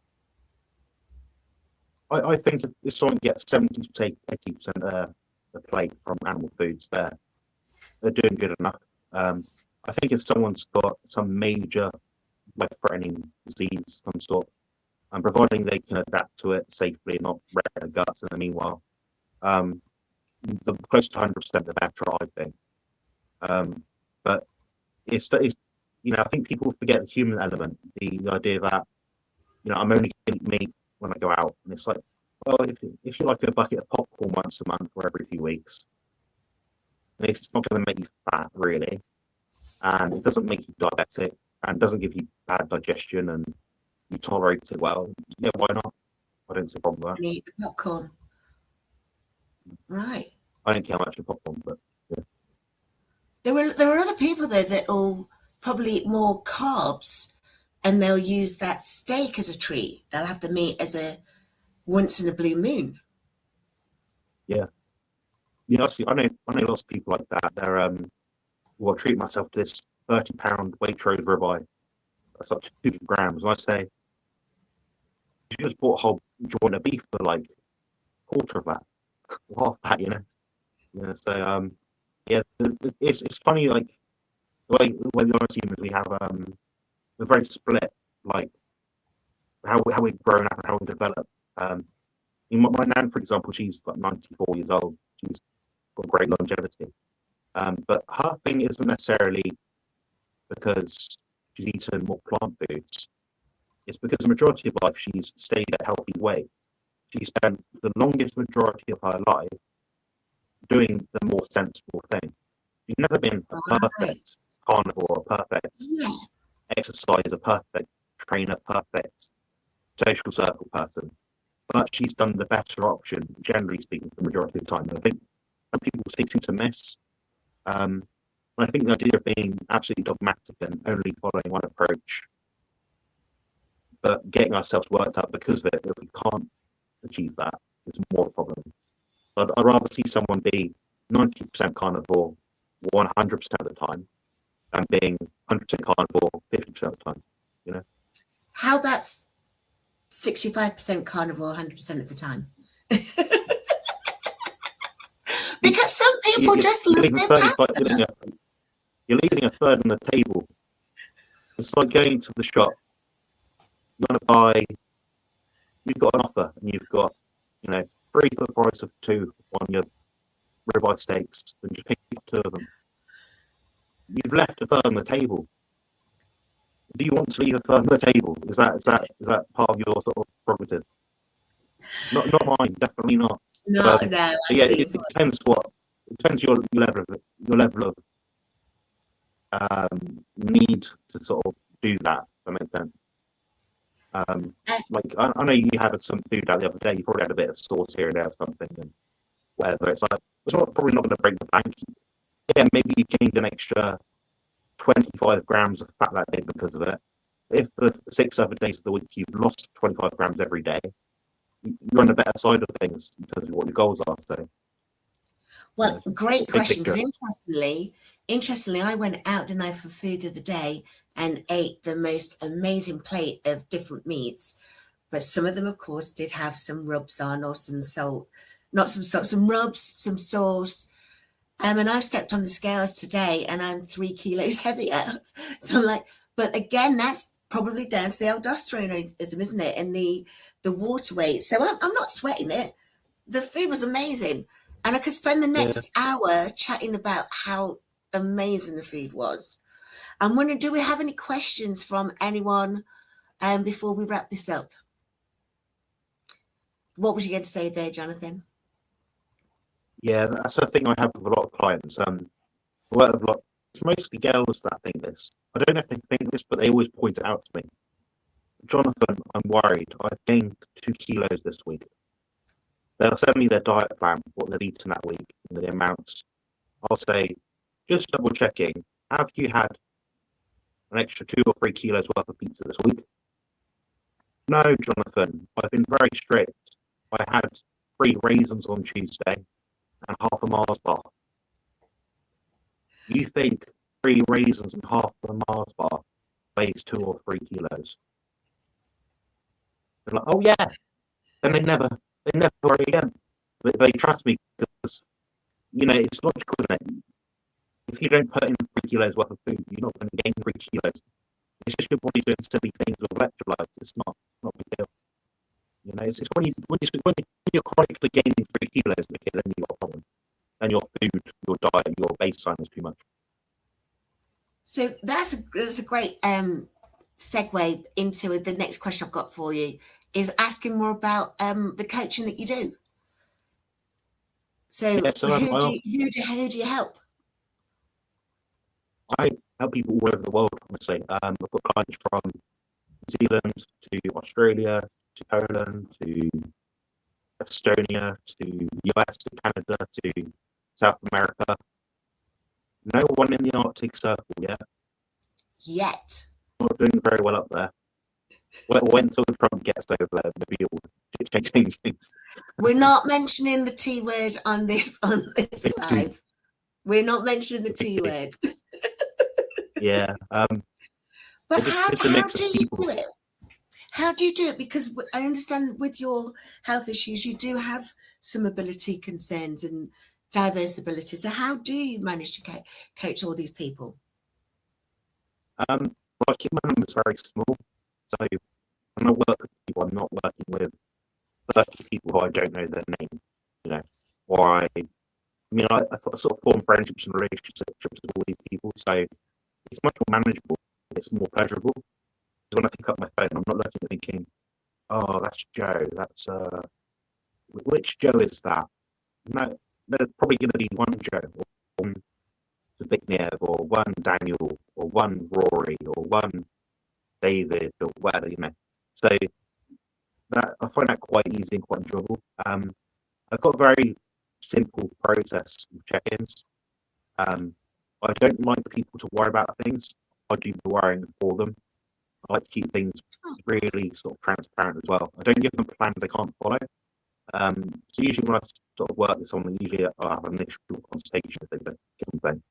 [SPEAKER 3] I think if someone gets 70 to 80% of the plate from animal foods, they're doing good enough. I think if someone's got some major life-threatening disease of some sort, and providing they can adapt to it safely and not wreck their guts in the meanwhile, the close to 100% the better, I think. But it's I think people forget the human element, the idea that I'm only going to eat meat when I go out, and it's like, well, if you like a bucket of popcorn once a month or every few weeks, it's not going to make you fat, really, and it doesn't make you diabetic, and doesn't give you bad digestion, and you tolerate it well. Yeah, why not? I don't see a problem with that.
[SPEAKER 2] Eat the popcorn, right?
[SPEAKER 3] I don't care much for popcorn, but yeah.
[SPEAKER 2] There are other people though that will probably eat more carbs, and they'll use that steak as a treat. They'll have the meat as a once in a blue moon.
[SPEAKER 3] Yeah. I know lots of people like that. They're well, I treat myself to this 30-pound Waitrose ribeye. That's like 2 grams. And I say, you just bought a whole joint of beef for like quarter of that, half that, you know. Yeah, so yeah, it's funny, like the way we honestly we have we're very split, like how we've grown up and how we developed. My nan, for example, she's like 94 years old. She's got great longevity. But her thing isn't necessarily because she's eaten more plant foods. It's because the majority of life she's stayed at a healthy weight. She spent the longest majority of her life doing the more sensible thing. She's never been a perfect carnivore, a perfect exerciser, a perfect trainer, perfect social circle person. But she's done the better option, generally speaking, the majority of the time. And I think some people seem to miss. I think the idea of being absolutely dogmatic and only following one approach, but getting ourselves worked up because of it, if we can't achieve that, it's more a problem. I'd rather see someone be 90% carnivore 100% of the time than being 100% carnivore 50% of the time, you know?
[SPEAKER 2] How about 65% carnivore 100% of the time? Because some people just look their pasta.
[SPEAKER 3] You're leaving a third on the table. It's like going to the shop. You want to buy, you've got an offer and you've got, 3 for the price of 2 on your ribeye steaks, then just pick up 2 of them. You've left a third on the table. Do you want to leave a third on the table? Is that part of your sort of prerogative? Not mine, definitely not.
[SPEAKER 2] No.
[SPEAKER 3] Yeah, it depends your level of need to sort of do that. If that makes sense. Like I know you had some food out the other day. You probably had a bit of sauce here and there or something, and whatever. It's like probably not going to break the bank. Yeah, maybe you gained an extra 25 grams of fat that day because of it. If the 6 other days of the week you've lost 25 grams every day, you're on the better side of things in terms of what your goals are. So,
[SPEAKER 2] well, great question. Because interestingly, I went out tonight for food the other day and ate the most amazing plate of different meats. But some of them, of course, did have some rubs on or some salt, some rubs, some sauce. And I stepped on the scales today and I'm 3 kilos heavier. So I'm like, but again, that's probably down to the aldosteronism, isn't it? And the water weight. So I'm not sweating it. The food was amazing. And I could spend the next hour chatting about how amazing the food was. I'm wondering, do we have any questions from anyone before we wrap this up? What was you going to say there, Jonathan?
[SPEAKER 3] Yeah, that's the thing I have with a lot of clients. It's mostly girls that think this. I don't know if they think this, but they always point it out to me. Jonathan, I'm worried. I've gained 2 kilos this week. They'll send me their diet plan, what they've eaten that week, the amounts. I'll say, just double checking, have you had an extra 2 or 3 kilos worth of pizza this week? No, Jonathan, I've been very strict. I had 3 raisins on Tuesday and half a Mars bar. You think 3 raisins and half a Mars bar weighs 2 or 3 kilos? They're like, oh yeah. And they never worry again. They trust me because, it's logical, isn't it? If you don't put in 3 kilos worth of food, you're not going to gain 3 kilos. It's just your body doing silly things with electrolytes. It's not a big deal. It's when you're chronically gaining 3 kilos, okay, then you've got a problem. And your food, your diet, your baseline is too much.
[SPEAKER 2] So that's a great segue into the next question I've got for you, is asking more about the coaching that you do. So, who do you help?
[SPEAKER 3] I help people all over the world, honestly. I've got clients from New Zealand to Australia to Poland to Estonia to US to Canada to South America. No one in the Arctic Circle yet. Not doing very well up there. Wait until Trump gets over there, maybe it will change things.
[SPEAKER 2] We're not mentioning the T word on this live. We're not mentioning the T word.
[SPEAKER 3] Yeah.
[SPEAKER 2] But how do you do it? How do you do it? Because I understand with your health issues, you do have some ability concerns and diverse abilities. So how do you manage to coach all these people?
[SPEAKER 3] Well, I keep my numbers very small. So when I work with people, I'm not working with 30 people who I don't know their name, you know, or I sort of form friendships and relationships with all these people. So it's much more manageable. It's more pleasurable. Because when I pick up my phone, I'm not looking and thinking, oh, that's Joe. That's which Joe is that? No, there's probably going to be one Joe, or one Zbigniew, or one Daniel, or one Rory, or one David, or whatever, you know. So that I find that quite easy and quite enjoyable. I've got a very simple process of check-ins. I don't like people to worry about things. I do the worrying for them. I like to keep things really sort of transparent as well. I don't give them plans they can't follow. So usually when I sort of work with someone, usually I'll have an initial consultation if they don't give them thing.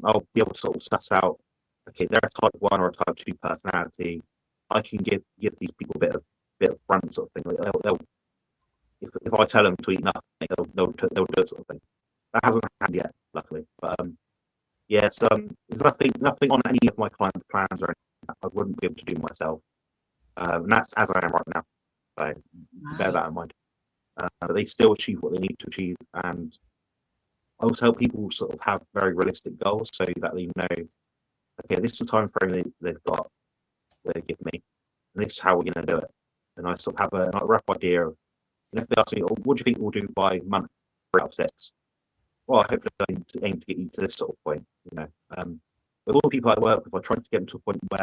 [SPEAKER 3] I'll be able to sort of suss out, okay, they're a type 1 or a type 2 personality. I can give these people a bit of front sort of thing. They'll if I tell them to eat nothing, they'll do it sort of thing. That hasn't happened yet, luckily. But there's nothing on any of my client plans or anything I wouldn't be able to do myself. And that's as I am right now. So bear that in mind. But they still achieve what they need to achieve, and I also help people sort of have very realistic goals so that they know, okay, this is the time frame they've got, they give me, and this is how we're going to do it. And I sort of have a rough idea of, and if they ask me, oh, what do you think we'll do by month 3 out of 6? Well, hopefully I aim to get you to this sort of point, you know. With all the people I work with, I try to get them to a point where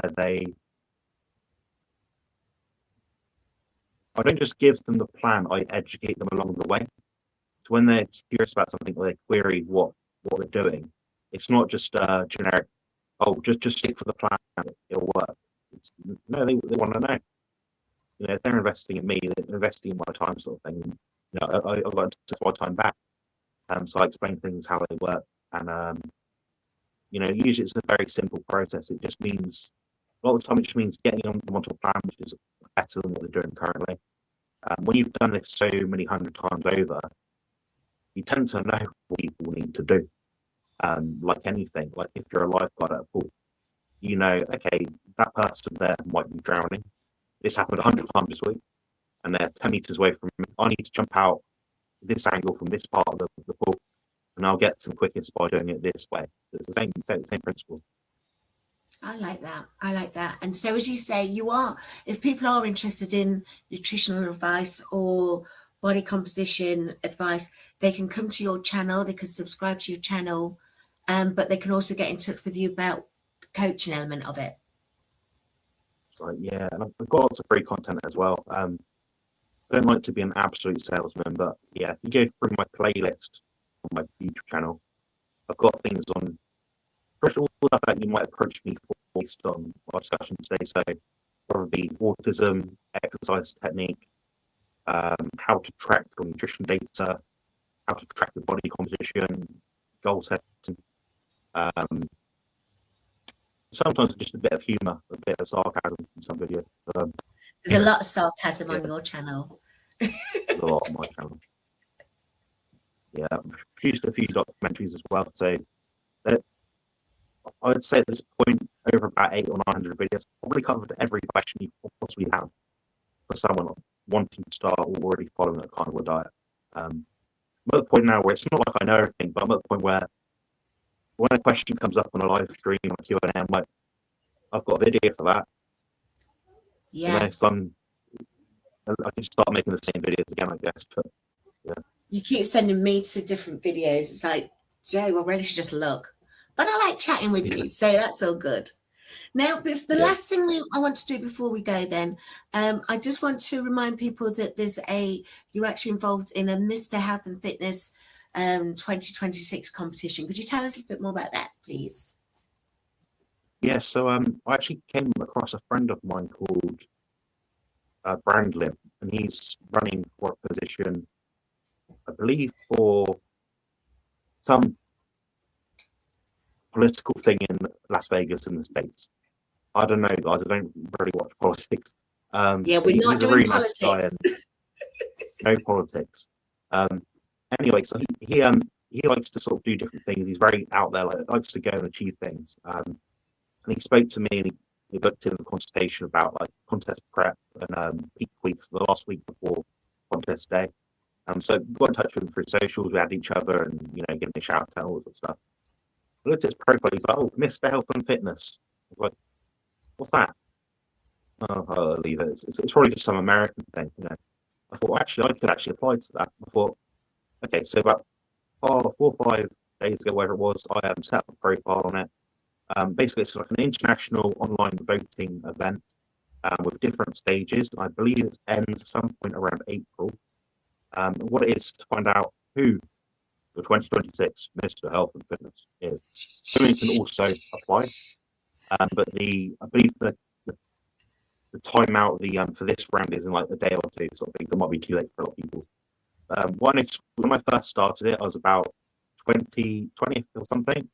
[SPEAKER 3] I don't just give them the plan, I educate them along the way. So when they're curious about something or they query what they're doing, it's not just generic, oh, just stick for the plan, it'll work. No, they want to know. You know, if they're investing in me, they're investing in my time sort of thing. You know, I've got to take my time back. So I explain things how they work. And, you know, usually it's a very simple process. It just means, a lot of the time, it just means getting them onto a plan which is better than what they're doing currently. When you've done this so many 100 times over, you tend to know what people need to do. Like anything, like if you're a lifeguard at a pool, you know, okay, that person there might be drowning. This happened 100 times this week, and they're 10 meters away from me. I need to jump out this angle from this part of the pool, and I'll get some quickest by doing it this way. It's the same principle.
[SPEAKER 2] I like that. And so, as you say, if people are interested in nutritional advice or body composition advice, they can come to your channel, they can subscribe to your channel, but they can also get in touch with you about the coaching element of it.
[SPEAKER 3] Right, yeah, and I've got lots of free content as well. I don't like to be an absolute salesman, but yeah, if you go through my playlist on my YouTube channel, I've got things on pretty all stuff that you might approach me for based on our discussion today. So probably autism, exercise technique, how to track your nutrition data, how to track your body composition, goal setting. Sometimes just a bit of humour, a bit of sarcasm in some videos.
[SPEAKER 2] There's a lot of sarcasm on your channel.
[SPEAKER 3] There's a lot on my channel. Yeah, I've produced a few documentaries as well. So I'd say at this point, over about 800 or 900 videos, probably covered every question you possibly have for someone wanting to start or already following a carnivore diet. I'm at the point now where it's not like I know everything, but I'm at the point where when a question comes up on a live stream or Q&A, I'm like, I've got a video for that.
[SPEAKER 2] Yeah.
[SPEAKER 3] You know, so I can start making the same videos again, I guess. But yeah.
[SPEAKER 2] You keep sending me to different videos. It's like, Joe, I really should just look. But I like chatting with you, so that's all good. Now, the last thing I want to do before we go then, I just want to remind people that you're actually involved in a Mr. Health and Fitness 2026 competition. Could you tell us a little bit more about that, please?
[SPEAKER 3] Yeah, so I actually came across a friend of mine called Brandlin, and he's running for a position, I believe, for some political thing in Las Vegas in the States. I don't know, guys. I don't really watch politics.
[SPEAKER 2] Yeah, we're not
[SPEAKER 3] he's a
[SPEAKER 2] doing
[SPEAKER 3] really nice guy
[SPEAKER 2] politics.
[SPEAKER 3] and no politics. Anyway, so he likes to sort of do different things. He's very out there, like likes to go and achieve things. And he spoke to me and he booked in a consultation about like contest prep and peak weeks, the last week before contest day. So got in touch with him through socials. We had each other and giving a shout out, all that stuff. I looked at his profile. He's like, "Oh, Mr. Health and Fitness." I was like, "What's that?" Oh, I'll leave it. It's probably just some American thing, I thought, well, actually, I could actually apply to that. I thought, okay, so about 4 or 5 days ago, whatever it was, I set up a profile on it. Basically, it's like an international online voting event with different stages. I believe it ends at some point around April. What it is to find out who the 2026 Mr. Health and Fitness is. Women can also apply, but I believe the timeout for this round is in like a day or two, sort of thing. It might be too late for a lot of people. When I first started it, I was about 20 or something.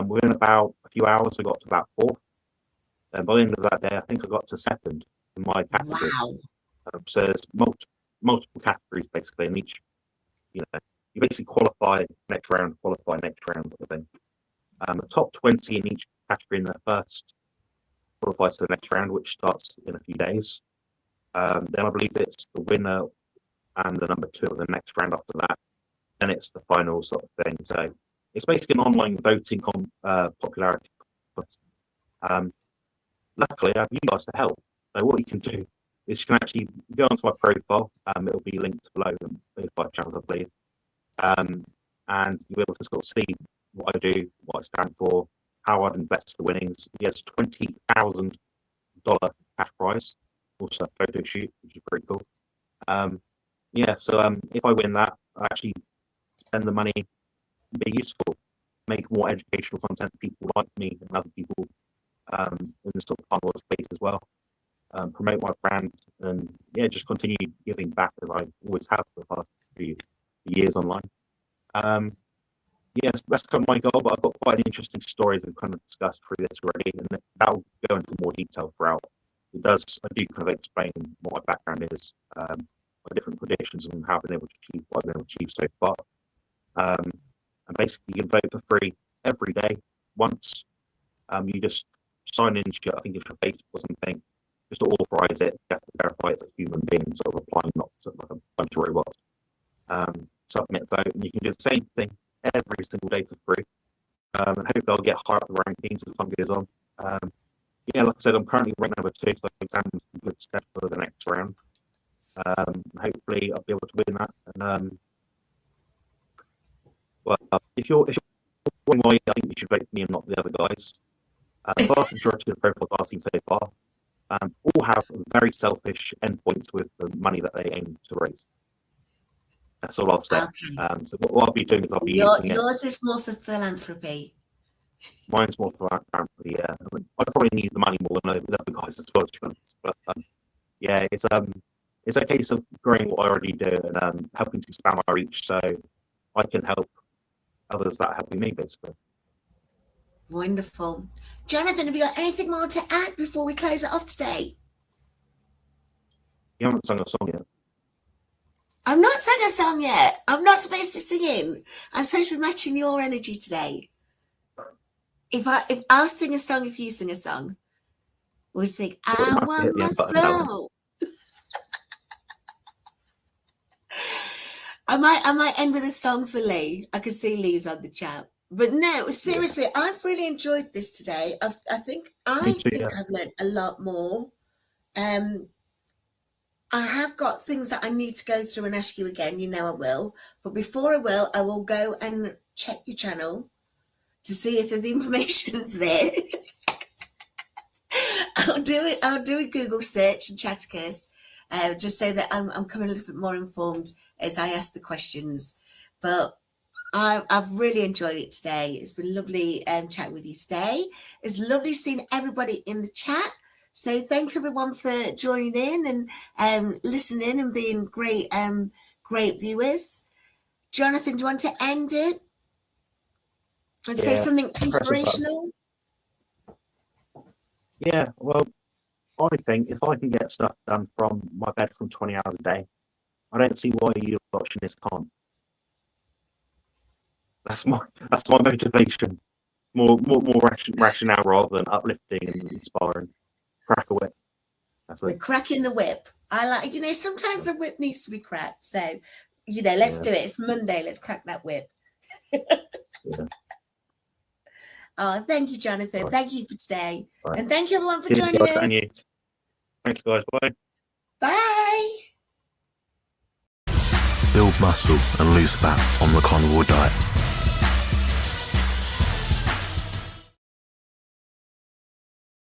[SPEAKER 3] Within about a few hours, I got to about 4th. And by the end of that day, I think I got to 2nd in my category.
[SPEAKER 2] Wow.
[SPEAKER 3] So there's multiple categories basically, and each, you basically qualify next round, sort of thing. The top 20 in each category in the first qualifies to the next round, which starts in a few days. Then I believe it's the winner and the number 2 of the next round after that. Then it's the final sort of thing. So it's basically an online voting popularity contest. Luckily, I have you guys to help. So what you can do is you can actually go onto my profile. It'll be linked below those 5 channels, I believe. And you'll be able to sort of see what I do, what I stand for, how I'd invest the winnings. He has $20,000 cash prize, also a photo shoot, which is pretty cool. So if I win that, I actually spend the money, be useful, make more educational content for people like me and other people in the sort of carnivore space as well. Promote my brand and just continue giving back as I always have for the past few years online. That's kind of my goal, but I've got quite an interesting story we've kind of discussed through this already, and that'll go into more detail throughout. I do kind of explain what my background is, my different predictions, and how I've been able to achieve what I've been able to achieve so far. And basically, you can vote for free every day once. You just sign in, I think it's your Facebook or something, just to authorize it. You have to verify it's a human being, sort of applying, not sort of like a bunch of robots. Submit vote, and you can do the same thing every single day for free. And hopefully I'll get higher up the rankings as time goes on. Like I said, I'm currently ranked number 2, so I'm in good step for the next round. Hopefully I'll be able to win that. And if you're wondering why I think you should vote for me and not the other guys, the vast majority of the profiles I've seen so far all have very selfish endpoints with the money that they aim to raise. That's all I'll say.
[SPEAKER 2] Okay.
[SPEAKER 3] So what I'll be doing is I'll be using it.
[SPEAKER 2] Yours is more for philanthropy.
[SPEAKER 3] Mine's more for philanthropy, yeah. I probably need the money more than the other guys as well, to be honest. But it's a case of growing what I already do and helping to expand my reach so I can help others that are helping me, basically.
[SPEAKER 2] Wonderful. Jonathan, have you got anything more to add before we close it off today?
[SPEAKER 3] You haven't sung a song yet.
[SPEAKER 2] I've not sung a song yet. I'm not supposed to be singing. I'm supposed to be matching your energy today. If I'll sing a song, if you sing a song, we'll sing I Want My Soul. I might end with a song for Lee. I can see Lee's on the chat. But no, seriously, I've really enjoyed this today. I think I've learned a lot more. I have got things that I need to go through and ask you again. You know I will. But before I will go and check your channel to see if the information's there. I'll do a Google search and Chaticus, just so that I'm coming a little bit more informed as I ask the questions. But I've really enjoyed it today. It's been lovely chatting with you today. It's lovely seeing everybody in the chat. So thank you everyone for joining in and listening and being great viewers. Jonathan, do you want to end it and say something inspirational?
[SPEAKER 3] Yeah, well, I think if I can get stuff done from my bed from 20 hours a day, I don't see why you watching this can't. That's my motivation. More rationale rather than uplifting and inspiring. Crack a whip. That's
[SPEAKER 2] We're
[SPEAKER 3] it.
[SPEAKER 2] cracking the whip. I like, sometimes the whip needs to be cracked. So, let's do it. It's Monday. Let's crack that whip.
[SPEAKER 3] Yeah.
[SPEAKER 2] Oh, thank you, Jonathan.
[SPEAKER 3] Right.
[SPEAKER 2] Thank you for today.
[SPEAKER 3] Right.
[SPEAKER 2] And thank you, everyone, for
[SPEAKER 3] Cheers,
[SPEAKER 2] joining
[SPEAKER 3] guys,
[SPEAKER 2] us.
[SPEAKER 3] and you. Thanks, guys. Bye.
[SPEAKER 2] Bye.
[SPEAKER 4] Build muscle and lose fat on the carnivore diet.